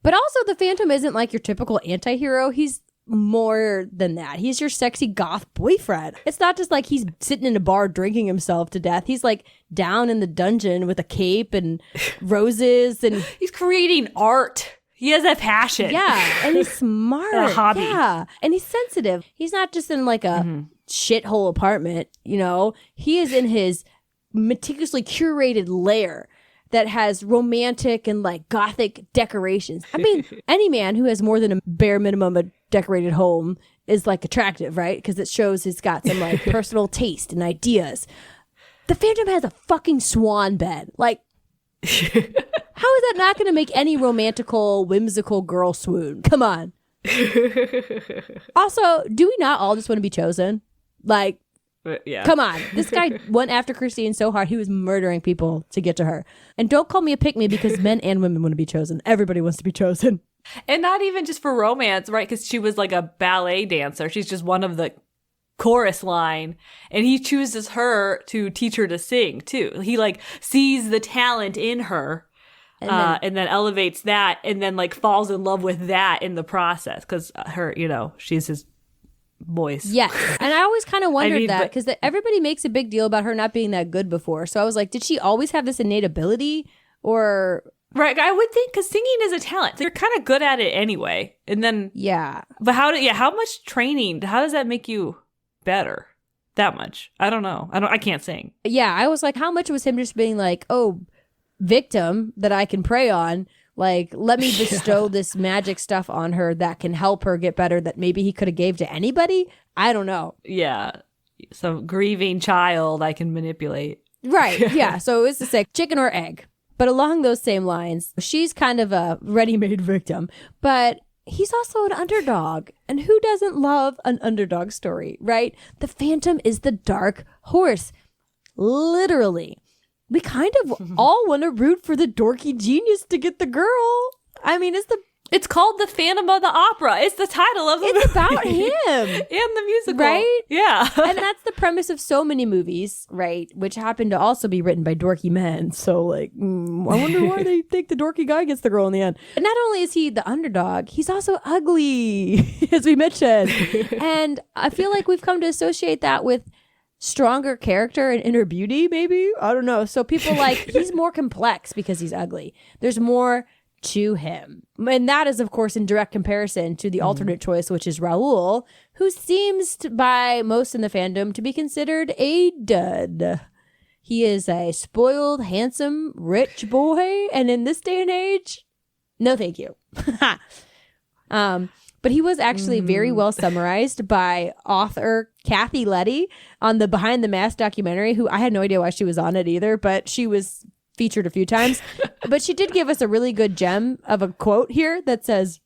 But also, the Phantom isn't like your typical anti-hero. He's more than that. He's your sexy goth boyfriend. It's not just like he's sitting in a bar drinking himself to death. He's like down in the dungeon with a cape and roses, and he's creating art. He has that passion. Yeah, and he's smart. A hobby. Yeah, and he's sensitive. He's not just in like a shithole apartment, you know. He is in his meticulously curated lair that has romantic and like gothic decorations. I mean, any man who has more than a bare minimum of decorated home is like attractive, right? Because it shows he's got some like personal taste and ideas. The Phantom has a fucking swan bed. Like, how is that not going to make any romantical, whimsical girl swoon? Come on. Also, do we not all just want to be chosen? Like, yeah. Come on. This guy went after Christine so hard, he was murdering people to get to her. And don't call me a pick-me, because men and women want to be chosen. Everybody wants to be chosen. And not even just for romance, right? Because she was like a ballet dancer. She's just one of the chorus line. And he chooses her to teach her to sing, too. He like sees the talent in her. And then elevates that, and then like falls in love with that in the process. Because her, you know, she's his voice. Yes. And I always kind of wondered that, because everybody makes a big deal about her not being that good before. So I was like, did she always have this innate ability? Or right, I would think, because singing is a talent. You're kind of good at it anyway. And then yeah. But how much training? How does that make you better? That much? I don't know. I can't sing. Yeah, I was like, how much was him just being like, oh, victim that I can prey on? Like, let me bestow this magic stuff on her that can help her get better, that maybe he could have gave to anybody? I don't know. Yeah. Some grieving child I can manipulate. Right. Yeah. So it's just like chicken or egg. But along those same lines, she's kind of a ready-made victim. But he's also an underdog. And who doesn't love an underdog story, right? The Phantom is the dark horse. Literally. We kind of all want to root for the dorky genius to get the girl. I mean, it's called The Phantom of the Opera. It's the title of the movie. It's about him. And the musical. Right? Yeah. And that's the premise of so many movies, right? Which happen to also be written by dorky men. So, like, I wonder why they think the dorky guy gets the girl in the end. And not only is he the underdog, he's also ugly, as we mentioned. And I feel like we've come to associate that with stronger character and inner beauty, maybe? I don't know. So people like, he's more complex because he's ugly. There's more to him. And that is, of course, in direct comparison to the alternate choice, which is Raoul, who seems by most in the fandom to be considered a dud. He is a spoiled, handsome, rich boy. And in this day and age, no thank you. But he was actually very well summarized by author Kathy Letty on the Behind the Mask documentary, who I had no idea why she was on it either, but she was featured a few times. But she did give us a really good gem of a quote here that says,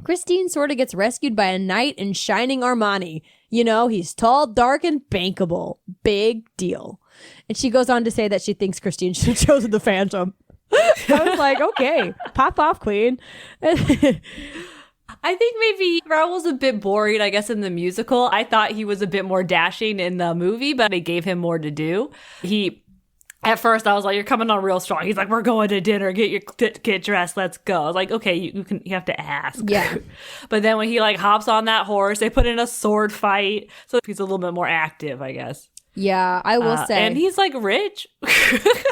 Christine sort of gets rescued by a knight in shining Armani. You know, he's tall, dark, and bankable. Big deal. And she goes on to say that she thinks Christine should have chosen the Phantom. I was like, okay, pop off, queen. I think maybe Raoul's a bit boring, I guess, in the musical. I thought he was a bit more dashing in the movie, but they gave him more to do. At first, I was like, you're coming on real strong. He's like, we're going to dinner. Get dressed. Let's go. I was like, okay, you have to ask. Yeah. But then when he like hops on that horse, they put in a sword fight. So he's a little bit more active, I guess. Yeah, I will say. And he's like rich.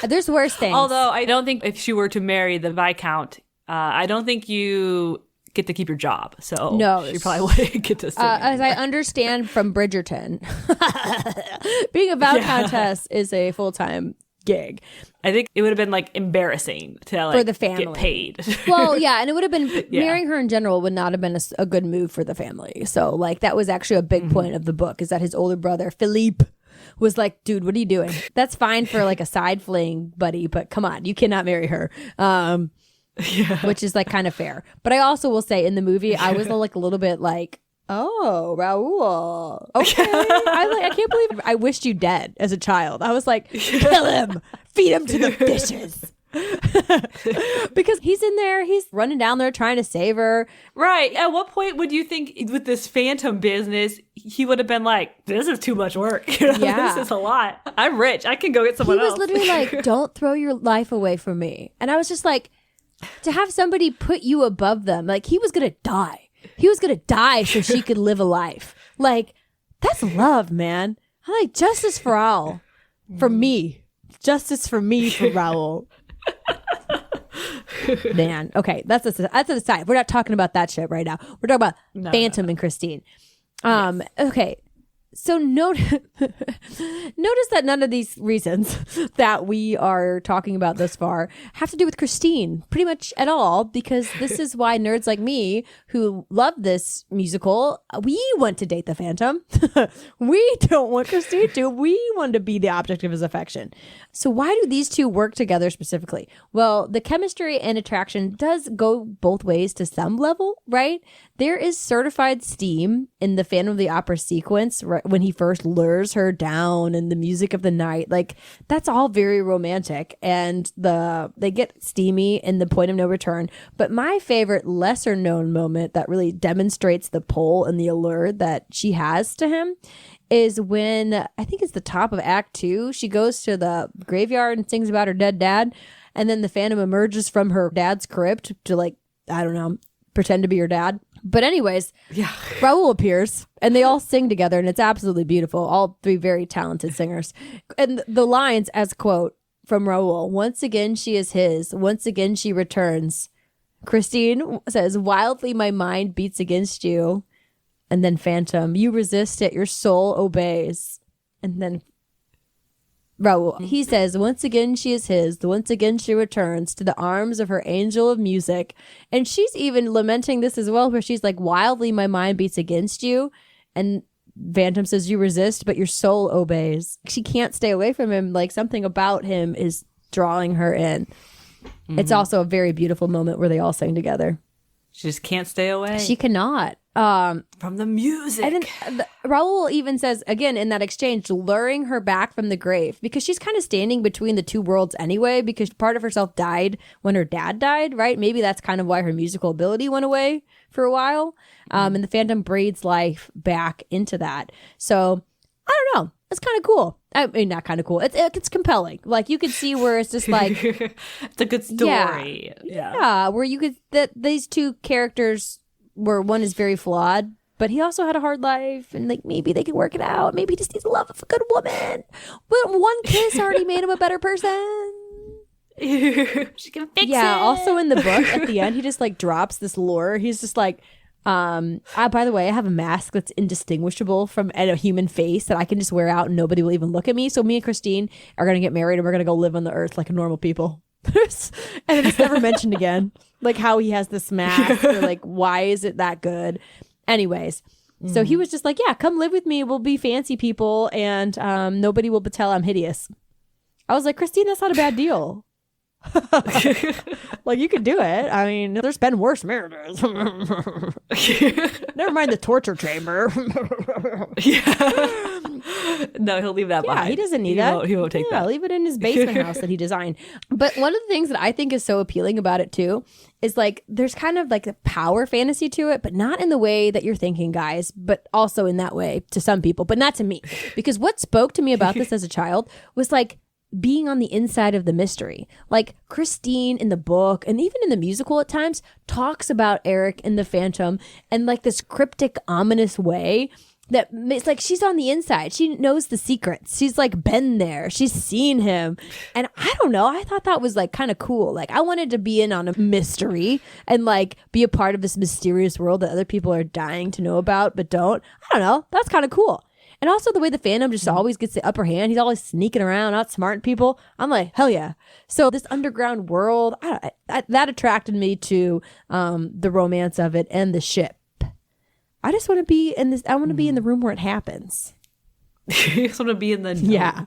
There's worse things. Although I don't think if she were to marry the Viscount, I don't think you get to keep your job. So no, she probably wouldn't get to sing. As I understand from Bridgerton, being a Viscountess is a full-time gig. I think it would have been like embarrassing to like for the family. Get paid. Well, yeah, and it would have been marrying her in general would not have been a good move for the family. So like that was actually a big point of the book, is that his older brother Philippe was like, dude, what are you doing? That's fine for like a side fling buddy, but come on, you cannot marry her. Which is like kind of fair. But I also will say in the movie, I was like a little bit like, oh, Raoul. Okay. I can't believe I wished you dead as a child. I was like, kill him. Feed him to the fishes. Because he's in there, he's running down there trying to save her. Right. At what point would you think with this phantom business, he would have been like, this is too much work. You know, this is a lot. I'm rich. I can go get someone else. He was literally like, don't throw your life away from me. And I was just like, to have somebody put you above them, like he was going to die. He was going to die so she could live a life. Like, that's love, man. I like justice for all. For me. Justice for me for Raoul. Man. Okay, that's a side. We're not talking about that shit right now. We're talking about Phantom and Christine. Okay. So notice that none of these reasons that we are talking about thus far have to do with Christine pretty much at all, because this is why nerds like me who love this musical, we want to date the Phantom. We don't want Christine to. We want to be the object of his affection. So why do these two work together specifically? Well, the chemistry and attraction does go both ways to some level, right? There is certified steam in the Phantom of the Opera sequence, right, when he first lures her down, and the music of the night. Like, that's all very romantic, and they get steamy in the point of no return. But my favorite lesser known moment that really demonstrates the pull and the allure that she has to him is when, I think it's the top of Act 2, she goes to the graveyard and sings about her dead dad, and then the Phantom emerges from her dad's crypt to, like, I don't know, pretend to be her dad. But anyways, Raoul appears and they all sing together, and it's absolutely beautiful. All three very talented singers. And the lines as quote from Raoul, once again she is his, once again she returns. Christine says, wildly my mind beats against you. And then Phantom, you resist it, your soul obeys. And then Raoul, he says, once again she is his, once again she returns to the arms of her angel of music. And she's even lamenting this as well, where she's like, wildly my mind beats against you. And Phantom says, you resist, but your soul obeys. She can't stay away from him. Like, something about him is drawing her in. It's also a very beautiful moment where they all sing together. She just can't stay away. She cannot. From the music. Raoul even says, again, in that exchange, luring her back from the grave, because she's kind of standing between the two worlds anyway, because part of herself died when her dad died, right? Maybe that's kind of why her musical ability went away for a while. And the Phantom breathes life back into that. So, I don't know. It's kind of cool. I mean, not kind of cool. It's compelling. Like, you could see where it's just like... It's a good story. Yeah, where you could... that these two characters... where one is very flawed But he also had a hard life, and like maybe they can work it out. Maybe he just needs the love of a good woman. But one kiss already made him a better person. She can fix it. Yeah. Also in the book, at the end, he just like drops this lore. He's just like, by the way, I have a mask that's indistinguishable from a human face that I can just wear out and nobody will even look at me. So me and Christine are gonna get married and we're gonna go live on the earth like normal people. And then it's never mentioned again, like how he has this mask or like why is it that good. Anyways, so he was just like, yeah, come live with me. We'll be fancy people and nobody will tell I'm hideous. I was like, Christine, that's not a bad deal. Like, you could do it. I mean, there's been worse marriages. Never mind the torture chamber. No, he'll leave that behind. He doesn't need that. He won't take that. Leave it in his basement house that he designed. But one of the things that I think is so appealing about it too is like there's kind of like a power fantasy to it, but not in the way that you're thinking, guys, but also in that way to some people, but not to me. Because what spoke to me about this as a child was like being on the inside of the mystery. Like Christine in the book and even in the musical at times talks about Erik and the Phantom in like this cryptic, ominous way that it's like she's on the inside. She knows the secrets. She's like been there. She's seen him. And I don't know. I thought that was like kind of cool. Like I wanted to be in on a mystery and like be a part of this mysterious world that other people are dying to know about but don't. I don't know. That's kind of cool. And also the way the Phantom just always gets the upper hand. He's always sneaking around, outsmarting people. I'm like, hell yeah. So this underground world, that attracted me to the romance of it and the ship. I just want to be in this. I want to be in the room where it happens. You just want to be in the Yeah.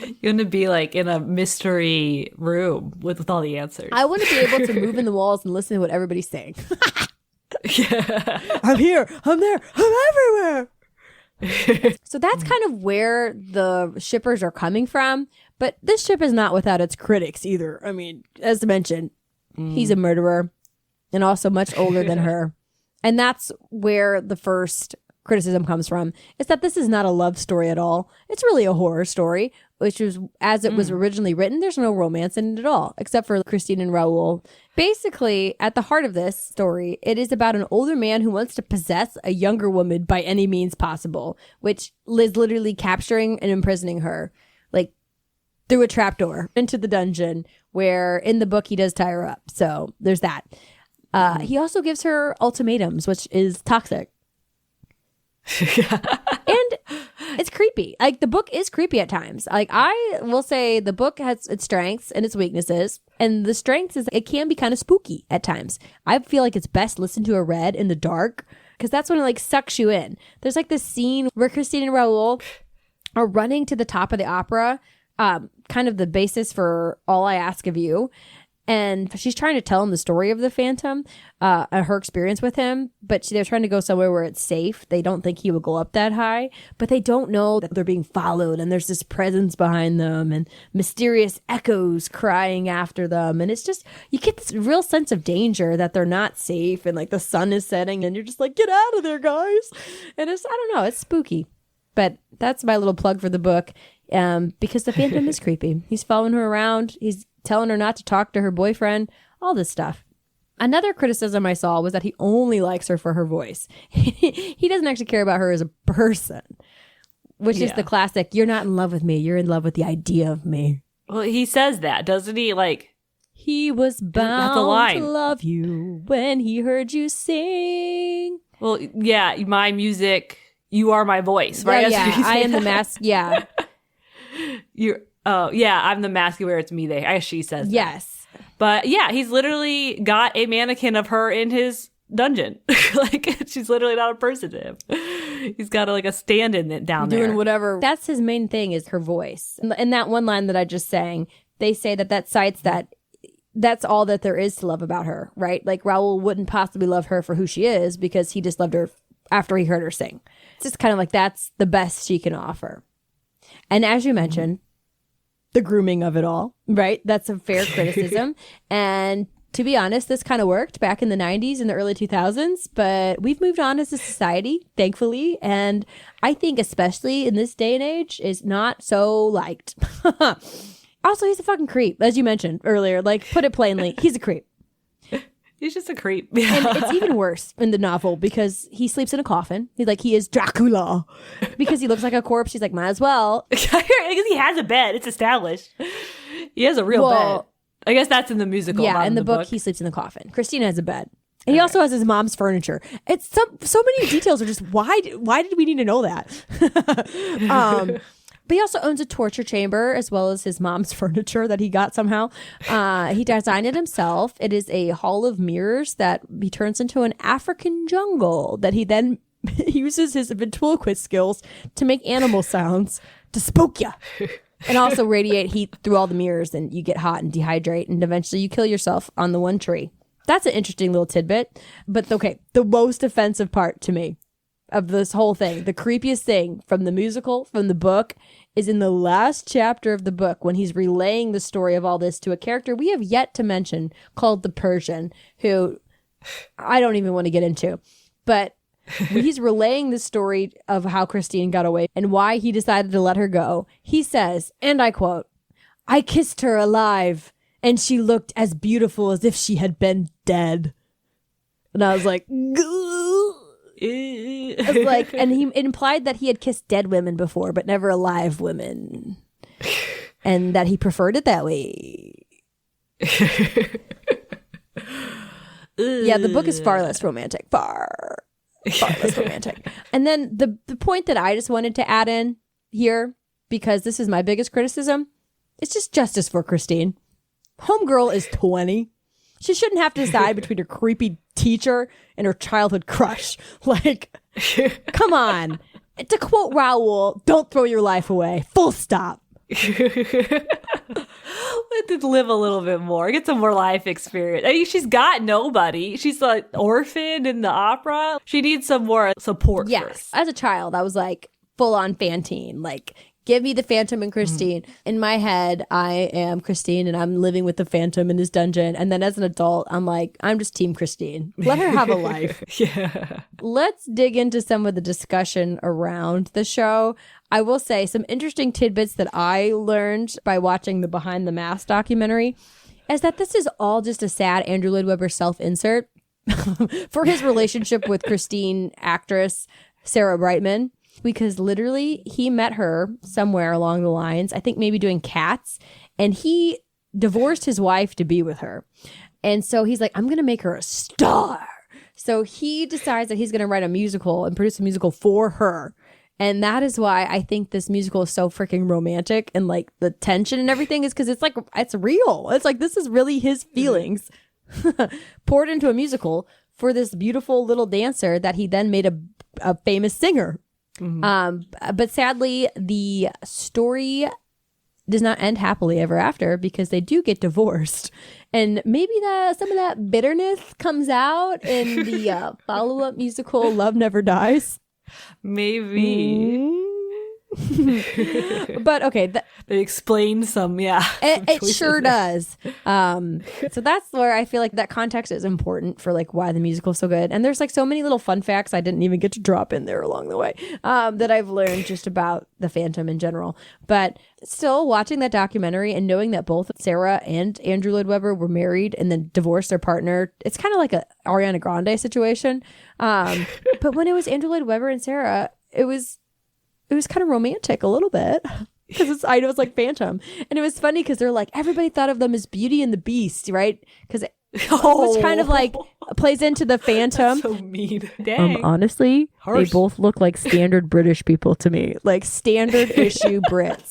You want to be like in a mystery room with all the answers. I want to be able to move in the walls and listen to what everybody's saying. Yeah. I'm here. I'm there. I'm everywhere. So that's kind of where the shippers are coming from. But this ship is not without its critics either. I mean, as mentioned, he's a murderer and also much older than her. And that's where the first criticism comes from, is that this is not a love story at all. It's really a horror story, which is, as it was originally written, there's no romance in it at all, except for Christine and Raoul. Basically, at the heart of this story, it is about an older man who wants to possess a younger woman by any means possible, which is literally capturing and imprisoning her, like through a trapdoor into the dungeon, where in the book he does tie her up. So there's that. He also gives her ultimatums, which is toxic. And it's creepy. Like the book is creepy at times. Like I will say the book has its strengths and its weaknesses. And the strengths is it can be kind of spooky at times. I feel like it's best listened to or read in the dark because that's when it like sucks you in. There's like this scene where Christine and Raoul are running to the top of the opera, kind of the basis for All I Ask of You. And she's trying to tell him the story of the Phantom, her experience with him. But they're trying to go somewhere where it's safe. They don't think he will go up that high. But they don't know that they're being followed. And there's this presence behind them. And mysterious echoes crying after them. And it's just, you get this real sense of danger that they're not safe. And like the sun is setting. And you're just like, get out of there, guys. And it's, I don't know, it's spooky. But that's my little plug for the book. Because the Phantom is creepy. He's following her around. He's telling her not to talk to her boyfriend, all this stuff. Another criticism I saw was that he only likes her for her voice. He doesn't actually care about her as a person, which is the classic, you're not in love with me, you're in love with the idea of me. Well, he says that, doesn't he? Like, he was bound to love you when he heard you sing. Well, yeah, my music, you are my voice, right? Yeah, I am the mask. Yeah. Oh, yeah, I'm the mask where it's me, they. She says yes. That. But yeah, he's literally got a mannequin of her in his dungeon. Like, she's literally not a person to him. He's got like a stand-in down there. Doing whatever. That's his main thing is her voice. And that one line that I just sang, they say that cites that that's all that there is to love about her, right? Like Raoul wouldn't possibly love her for who she is because he just loved her after he heard her sing. It's just kind of like that's the best she can offer. And as you mentioned, the grooming of it all, right? That's a fair criticism. And to be honest, this kind of worked back in the 90s and the early 2000s, but we've moved on as a society, thankfully. And I think especially in this day and age is not so liked. Also, he's a fucking creep, as you mentioned earlier. Like, put it plainly, he's a creep. He's just a creep. And it's even worse in the novel because he sleeps in a coffin. He is Dracula because he looks like a corpse. He's like, might as well. Because he has a bed. It's established. He has a real bed. I guess that's in the musical. Yeah, not in the book, he sleeps in the coffin. Christine has a bed. And he also has his mom's furniture. It's so many details are just, why did we need to know that? But he also owns a torture chamber as well as his mom's furniture that he got somehow. He designed it himself. It is a hall of mirrors that he turns into an African jungle that he then uses his ventriloquist skills to make animal sounds to spook you. And also radiate heat through all the mirrors, and you get hot and dehydrate, and eventually you kill yourself on the one tree. That's an interesting little tidbit. But okay, the most offensive part to me of this whole thing, the creepiest thing from the musical, from the book, is in the last chapter of the book when he's relaying the story of all this to a character we have yet to mention called the Persian, who I don't even want to get into. But he's relaying the story of how Christine got away and why he decided to let her go. He says, and I quote, "I kissed her alive, and she looked as beautiful as if she had been dead." And I was like, and he implied that he had kissed dead women before, but never alive women. And that he preferred it that way. Yeah, the book is far less romantic. Far less romantic. And then the point that I just wanted to add in here, because this is my biggest criticism, it's just justice for Christine. Homegirl is 20. She shouldn't have to decide between her creepy teacher and her childhood crush. Like, come on. To quote Raoul, don't throw your life away. Full stop. Let it live a little bit more. Get some more life experience. I mean, she's got nobody. She's like orphaned in the opera. She needs some more support. Yes. As a child, I was like full on Phantine. Like, give me the Phantom and Christine. In my head, I am Christine and I'm living with the Phantom in this dungeon. And then as an adult, I'm like, I'm just Team Christine. Let her have a life. Yeah. Let's dig into some of the discussion around the show. I will say some interesting tidbits that I learned by watching the Behind the Mask documentary is that this is all just a sad Andrew Lloyd Webber self-insert for his relationship with Christine actress Sarah Brightman. Because literally he met her somewhere along the lines, I think maybe doing Cats, and he divorced his wife to be with her. And so he's like, I'm going to make her a star. So he decides that he's going to write a musical and produce a musical for her. And that is why I think this musical is so freaking romantic, and like the tension and everything is because it's like, it's real. It's like, this is really his feelings poured into a musical for this beautiful little dancer that he then made a famous singer. Mm-hmm. But sadly, the story does not end happily ever after because they do get divorced, and maybe some of that bitterness comes out in the follow-up musical "Love Never Dies." Maybe. But okay, they explain some, it sure does. So that's where I feel like that context is important for like why the musical is so good. And there's like so many little fun facts I didn't even get to drop in there along the way that I've learned just about the Phantom in general. But still, watching that documentary and knowing that both Sarah and Andrew Lloyd Webber were married and then divorced their partner, it's kind of like a Ariana Grande situation. But when it was Andrew Lloyd Webber and Sarah, it was kind of romantic a little bit because I know it's like Phantom. And it was funny because they're like, everybody thought of them as Beauty and the Beast, right? Because it was kind of like plays into the Phantom. That's so mean. Dang. Honestly, Harsh. They both look like standard British people to me, like standard issue Brits.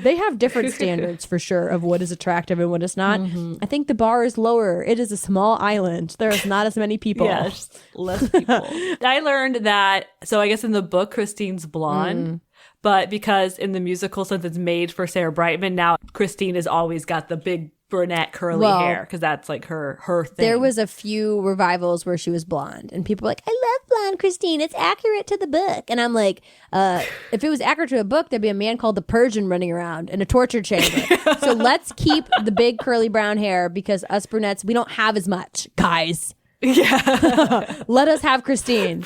They have different standards for sure of what is attractive and what is not. Mm-hmm. I think the bar is lower. It is a small island. There is not as many people. Yes, less people. I learned that, so I guess in the book, Christine's blonde. But because in the musical, since it's made for Sarah Brightman, now Christine has always got the big brunette curly hair because that's like her thing. There was a few revivals where she was blonde and people were like, I love blonde Christine, it's accurate to the book. And I'm like, if it was accurate to a book, there'd be a man called the Persian running around in a torture chamber. So let's keep the big curly brown hair because us brunettes, we don't have as much, guys. Yeah. Let us have Christine.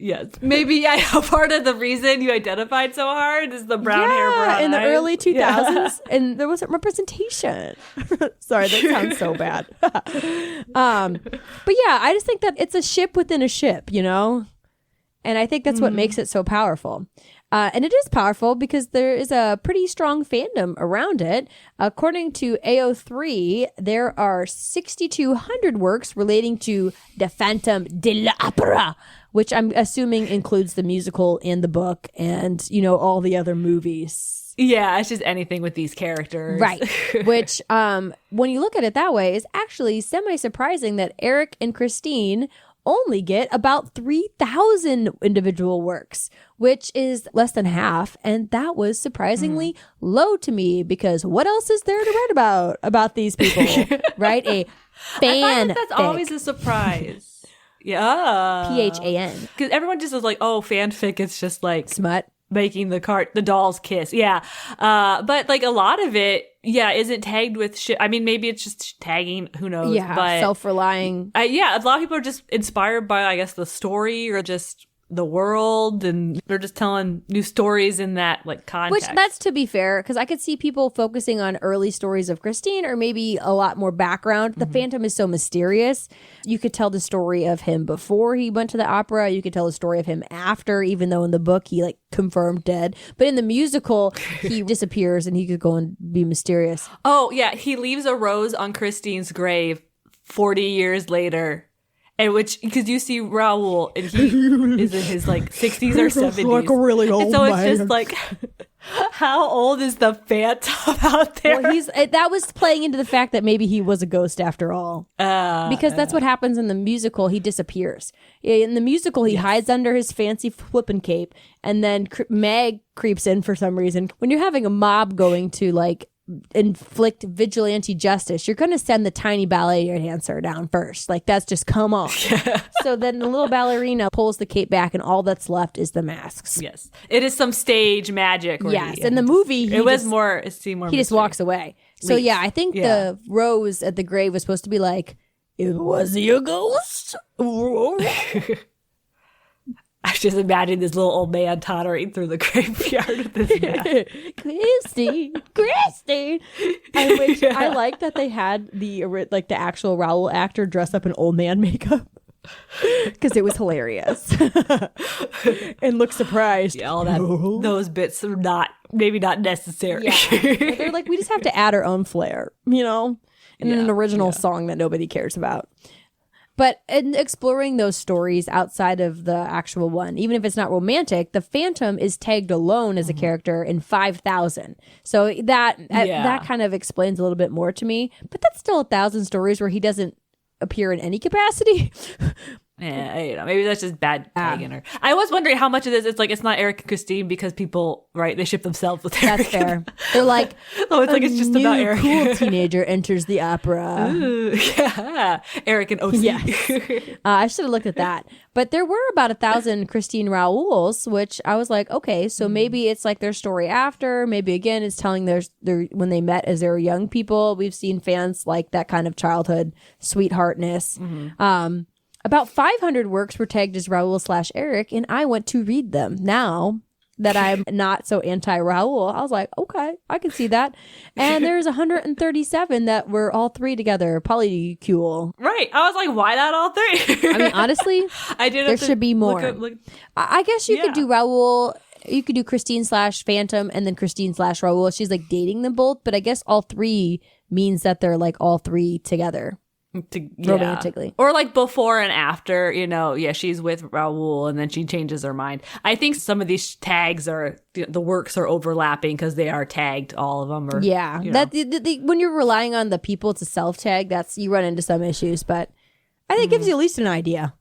Yes. Maybe part of the reason you identified so hard is the brown hair, brown in the eyes. early 2000s, and there wasn't representation. Sorry, that sounds so bad. But yeah, I just think that it's a ship within a ship, you know? And I think that's what makes it so powerful. And it is powerful because there is a pretty strong fandom around it. According to AO3, there are 6,200 works relating to the Phantom de l'Opera, which I'm assuming includes the musical and the book and, you know, all the other movies. Yeah, it's just anything with these characters. Right. Which, when you look at it that way, is actually semi-surprising that Erik and Christine only get about 3,000 individual works, which is less than half. And that was surprisingly low to me because what else is there to write about these people, right? A fan. That's always a surprise. Yeah. PHAN. Because everyone just is like, oh, fanfic, it's just like Smut. making the dolls kiss. Yeah. But like a lot of it, isn't tagged with shit. I mean, maybe it's just tagging, who knows? Yeah, but self-relying. a lot of people are just inspired by, I guess, the story or just the world, and they're just telling new stories in that like context. Which, that's to be fair, because I could see people focusing on early stories of Christine or maybe a lot more background. The Phantom is so mysterious. You could tell the story of him before he went to the opera. You could tell the story of him after, even though in the book he like confirmed dead. But in the musical, he disappears and he could go and be mysterious. Oh, yeah. He leaves a rose on Christine's grave 40 years later. And because you see Raoul and he is in his like 60s or 70s. Like a really old and so it's man. just like, how old is the Phantom out there? Well, that was playing into the fact that maybe he was a ghost after all. Because that's what happens in the musical. He disappears. In the musical, he hides under his fancy flippin' cape. And then Meg creeps in for some reason. When you're having a mob going to like inflict vigilante justice, you're going to send the tiny ballet dancer down first. Like, that's just, come on. So then the little ballerina pulls the cape back and all that's left is the masks. Yes. It is some stage magic. Yes. In the movie, it seemed more he just walks away. So yeah, I think the rose at the grave was supposed to be like, it was he a ghost? I just imagine this little old man tottering through the graveyard with this mask. Christine. I like that they had the actual Raoul actor dress up in old man makeup because it was hilarious and look surprised. Yeah, all that those bits are maybe not necessary. Yeah. They're like, we just have to add our own flair, you know, in an original song that nobody cares about. But in exploring those stories outside of the actual one, even if it's not romantic, the Phantom is tagged alone as a character in 5,000. So that kind of explains a little bit more to me. But that's still 1,000 stories where he doesn't appear in any capacity. Yeah, maybe that's just bad tagging her. I was wondering how much of this it's not Erik and Christine because people, right, they ship themselves with Erik. That's fair. They're like, it's just about Erik. Cool teenager enters the opera. Ooh, yeah, Erik and OC. Yes. I should have looked at that. But there were about 1,000 Christine Raouls, which I was like, okay, so maybe it's like their story after. Maybe again, it's telling their when they met as they were young people. We've seen fans like that kind of childhood sweetheartness. About 500 works were tagged as Raoul/Erik, and I went to read them. Now that I'm not so anti-Raoul, I was like, okay, I can see that. And there's 137 that were all three together, polycule. Right. I was like, why not all three? I mean, honestly, there should be more. I guess you could do Raoul. You could do Christine/Phantom and then Christine/Raoul. She's like dating them both, but I guess all three means that they're like all three together. Romantically, or like before and after, she's with Raoul and then she changes her mind. I think some of these tags the works are overlapping because they are tagged, all of them. When you're relying on the people to self-tag, you run into some issues, but I think it gives you at least an idea.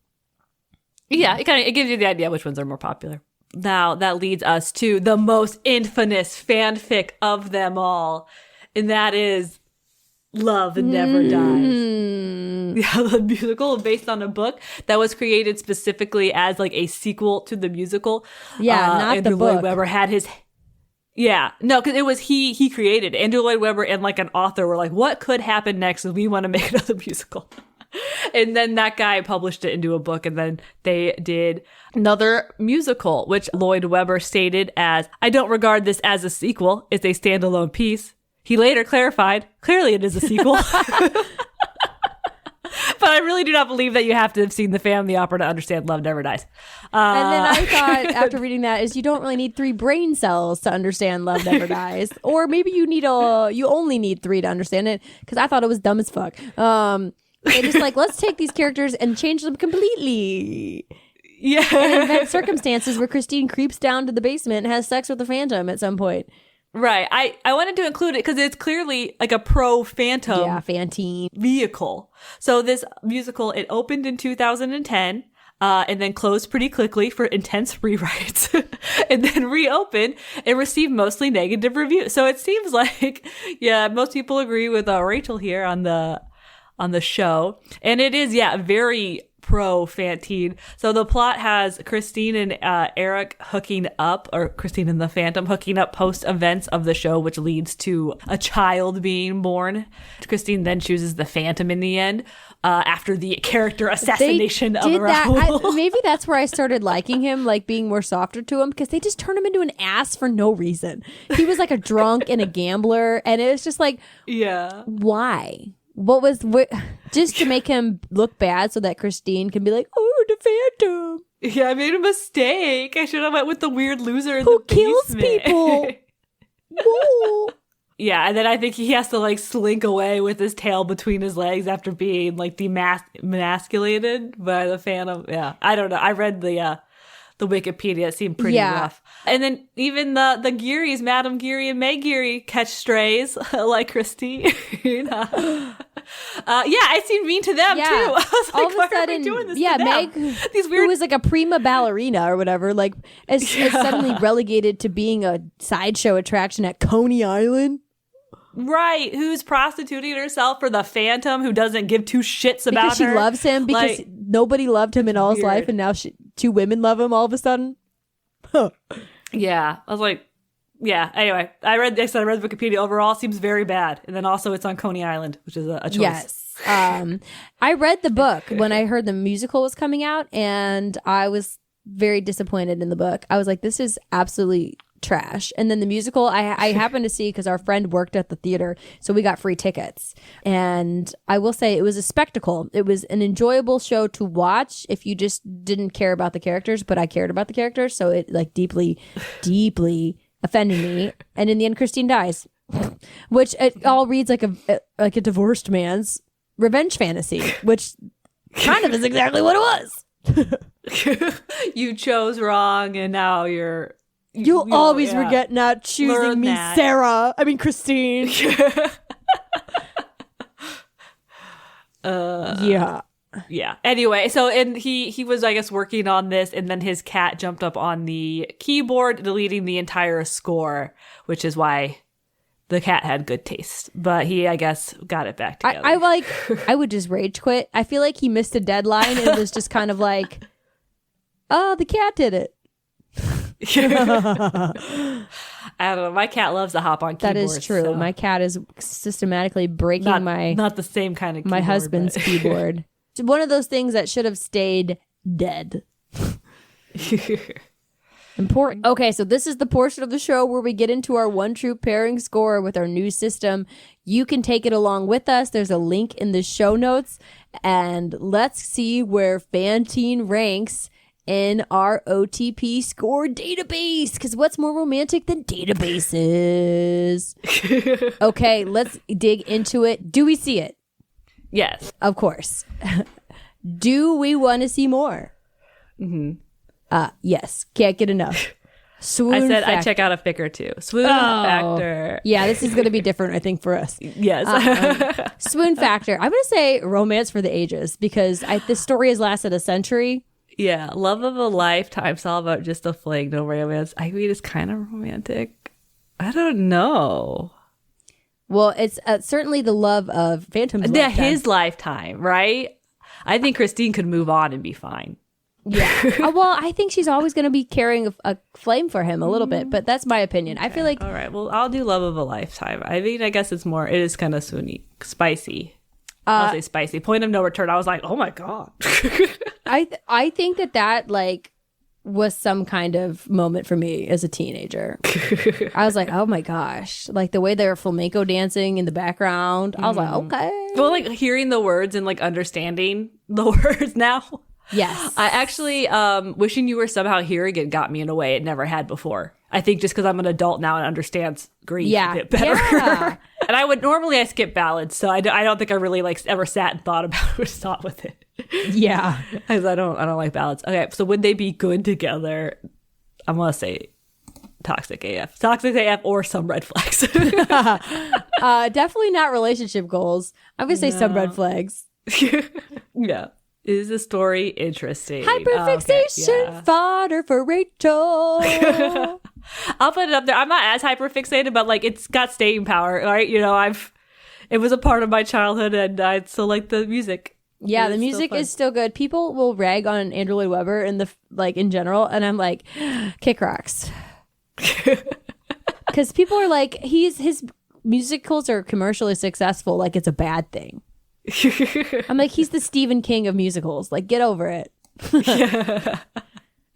Yeah, it gives you the idea which ones are more popular. Now that leads us to the most infamous fanfic of them all, and that is Love Never Dies. Yeah, the musical based on a book that was created specifically as like a sequel to the musical. Yeah, not Andrew the book. Lloyd Webber had his. Yeah, no, because it was he created Andrew Lloyd Webber and like an author were like, what could happen next if we want to make another musical? And then that guy published it into a book, and then they did another musical, which Lloyd Webber stated as, "I don't regard this as a sequel. It's a standalone piece." He later clarified, "Clearly it is a sequel." But I really do not believe that you have to have seen the Phantom of the Opera to understand Love Never Dies. And then I thought, after reading that, is you don't really need 3 brain cells to understand Love Never Dies. Or maybe you only need 3 to understand it, because I thought it was dumb as fuck. They're just like, let's take these characters and change them completely. Yeah. And invent circumstances where Christine creeps down to the basement and has sex with the Phantom at some point. Right. I wanted to include it because it's clearly like a pro-Phantom Phantine vehicle. So this musical, it opened in 2010 and then closed pretty quickly for intense rewrites and then reopened and received mostly negative reviews. So it seems like, most people agree with Rachel here on the show. And it is, very pro-Phantine. So the plot has Christine and Erik hooking up, or Christine and the Phantom hooking up post events of the show, which leads to a child being born. Christine then chooses the Phantom in the end after the character assassination of Raoul. Maybe that's where I started liking him, like being more softer to him, because they just turned him into an ass for no reason. He was like a drunk and a gambler, and it was just like, why? Just to make him look bad so that Christine can be like, oh, the Phantom. Yeah, I made a mistake. I should have went with the weird loser in who the kills basement. people. Whoa. Yeah, and then I think he has to like slink away with his tail between his legs after being like demasculated by the Phantom. Yeah, I don't know. I read the Wikipedia. It seemed pretty rough. And then even the Gearys, Madame Geary and May Geary, catch strays like Christine. I seemed mean to them too. I was like, all of a sudden, doing this to them? Meg, These weird, who was like a prima ballerina or whatever, like is suddenly relegated to being a sideshow attraction at Coney Island. Right, who's prostituting herself for the Phantom, who doesn't give 2 shits about because she her. loves him, because nobody loved him in all his life, and now 2 women love him all of a sudden. Huh. Yeah, I was like, anyway, I read Wikipedia. Overall, it seems very bad. And then also it's on Coney Island, which is a choice. Yes. I read the book when I heard the musical was coming out, and I was very disappointed in the book. I was like, this is absolutely trash. And then the musical I happened to see because our friend worked at the theater, so we got free tickets. And I will say it was a spectacle. It was an enjoyable show to watch if you just didn't care about the characters, but I cared about the characters, so it like deeply offended me. And in the end, Christine dies, which it all reads like a divorced man's revenge fantasy, which kind of is exactly what it was. You chose wrong, and now You'll always regret not choosing me, Sarah. I mean, Christine. Yeah. Anyway, so and he was, I guess, working on this, and then his cat jumped up on the keyboard, deleting the entire score, which is why the cat had good taste. But he, I guess, got it back together. I would just rage quit. I feel like he missed a deadline, and it was just kind of like, oh, the cat did it. I don't know. My cat loves to hop on keyboards. That is true. So. My cat is systematically breaking not the same kind of keyboard, my husband's keyboard. It's one of those things that should have stayed dead. Important. Okay, so this is the portion of the show where we get into our one true pairing score with our new system. You can take it along with us. There's a link in the show notes, and let's see where Phantine ranks in our OTP score database, because what's more romantic than databases? Okay, let's dig into it. Do we see it? Yes. Of course. Do we want to see more? Yes. Can't get enough. Swoon I said factor. I check out a fic or two. Swoon factor. Yeah, this is going to be different, I think, for us. Yes. Swoon factor. I'm going to say romance for the ages, because this story has lasted a century. Yeah, love of a lifetime. It's all about just a fling, no romance. I mean, it's kind of romantic. I don't know. Well, it's certainly the love of Phantom's lifetime. His lifetime, right? I think Christine could move on and be fine. Yeah. Well, I think she's always going to be carrying a flame for him a little bit, but that's my opinion. Okay. I feel like... All right, well, I'll do love of a lifetime. I mean, I guess it is kind of swoony, spicy. I'll say spicy. Point of no return. I was like, oh my God. I think that like was some kind of moment for me as a teenager. I was like, oh my gosh. Like the way they were flamenco dancing in the background. I was like, okay. Well, like hearing the words and like understanding the words now. Yes. I actually, Wishing You Were Somehow Here Again got me in a way it never had before. I think just because I'm an adult now and understands grief a bit better. Yeah. And I skip ballads, so I don't think I really like ever sat and thought about it or thought with it. Yeah. Because I don't like ballads. Okay, so would they be good together? I'm gonna say Toxic AF or Some Red Flags. Definitely not relationship goals. I'm gonna say Some Red Flags. Yeah. Is the story interesting? Hyperfixation fodder for Rachel. I'll put it up there. I'm not as hyperfixated, but like it's got staying power, right? You know, it was a part of my childhood, and I still like the music. Yeah, the music is still good. People will rag on Andrew Lloyd Webber in general, and I'm like, kick rocks. Because people are like, his musicals are commercially successful, like it's a bad thing. I'm like, he's the Stephen King of musicals. Like, get over it. Yeah.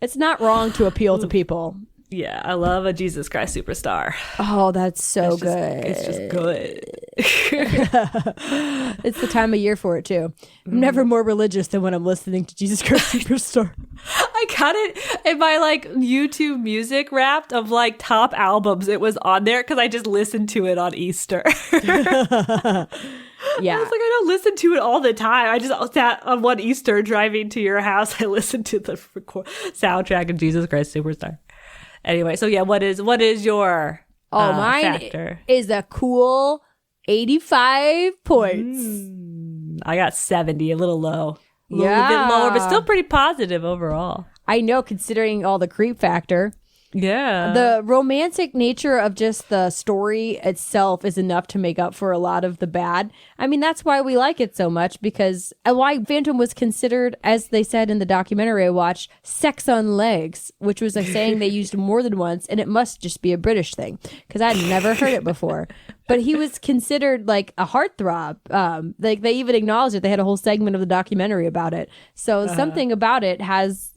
It's not wrong to appeal to people. Yeah, I love a Jesus Christ Superstar. Oh, that's so good. It's just good. It's the time of year for it, too. I'm never more religious than when I'm listening to Jesus Christ Superstar. I got it in my like YouTube music Wrapped of like top albums. It was on there because I just listened to it on Easter. Yeah. I was like, I don't listen to it all the time. I just sat on one Easter driving to your house. I listened to the soundtrack of Jesus Christ Superstar. Anyway, so yeah, what is your mine factor? Is a cool 85 points. I got 70, a little low. A little Yeah. bit lower, but still pretty positive overall. I know, considering all the creep factor. Yeah. The romantic nature of just the story itself is enough to make up for a lot of the bad. I mean, that's why we like it so much, because why Phantom was considered, as they said in the documentary I watched, sex on legs, which was a saying they used more than once, and it must just be a British thing, because I'd never heard it before. But he was considered like a heartthrob. Like they even acknowledged it. They had a whole segment of the documentary about it. So something about it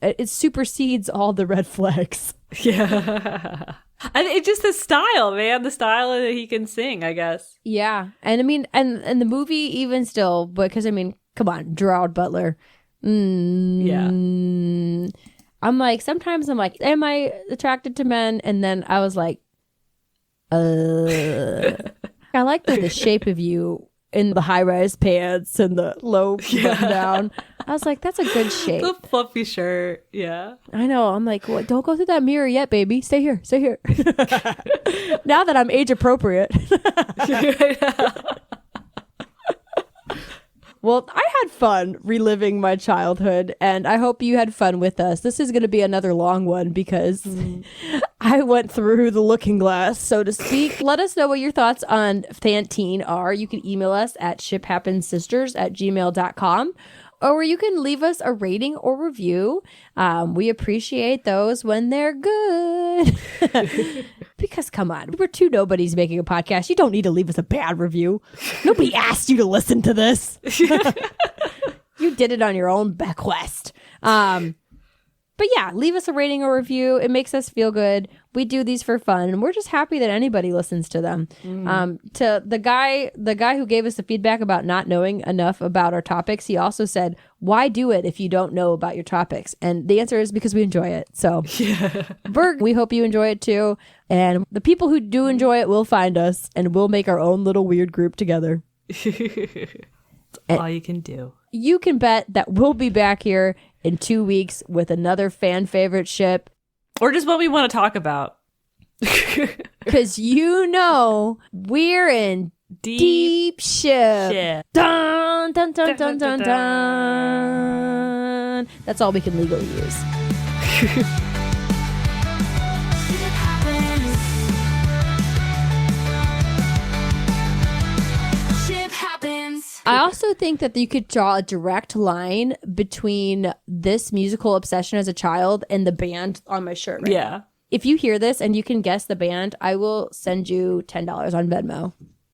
it supersedes all the red flags. Yeah. And it's just the style, man. The style that he can sing, I guess. Yeah. And I mean, and the movie even still, because I mean, come on, Gerard Butler. Yeah. I'm like, sometimes I'm like, am I attracted to men? And then I was like, I like the shape of you in the high-rise pants and the low button down. I was like, that's a good shape. The fluffy shirt. Yeah. I know. I'm like, what? Don't go through that mirror yet, baby. Stay here. Stay here. Now that I'm age appropriate. Well, I had fun reliving my childhood, and I hope you had fun with us. This is going to be another long one because I went through the looking glass, so to speak. Let us know what your thoughts on Phantine are. You can email us at shiphappenssisters@gmail.com, or you can leave us a rating or review. We appreciate those when they're good. Because, come on, we're two nobodies making a podcast. You don't need to leave us a bad review. Nobody asked you to listen to this. You did it on your own bequest. But yeah, leave us a rating or review. It makes us feel good. We do these for fun, and we're just happy that anybody listens to them. To the guy who gave us the feedback about not knowing enough about our topics, he also said, "Why do it if you don't know about your topics?" And the answer is because we enjoy it. So, Berg, we hope you enjoy it too. And the people who do enjoy it will find us, and we'll make our own little weird group together. That's all you can do. You can bet that we'll be back here in 2 weeks with another fan favorite ship. Or just what we want to talk about. Because you know we're in deep ship. Dun, dun, dun, dun, dun, dun. That's all we can legally use. I also think that you could draw a direct line between this musical obsession as a child and the band on my shirt right now. If you hear this and you can guess the band, I will send you $10 on Venmo.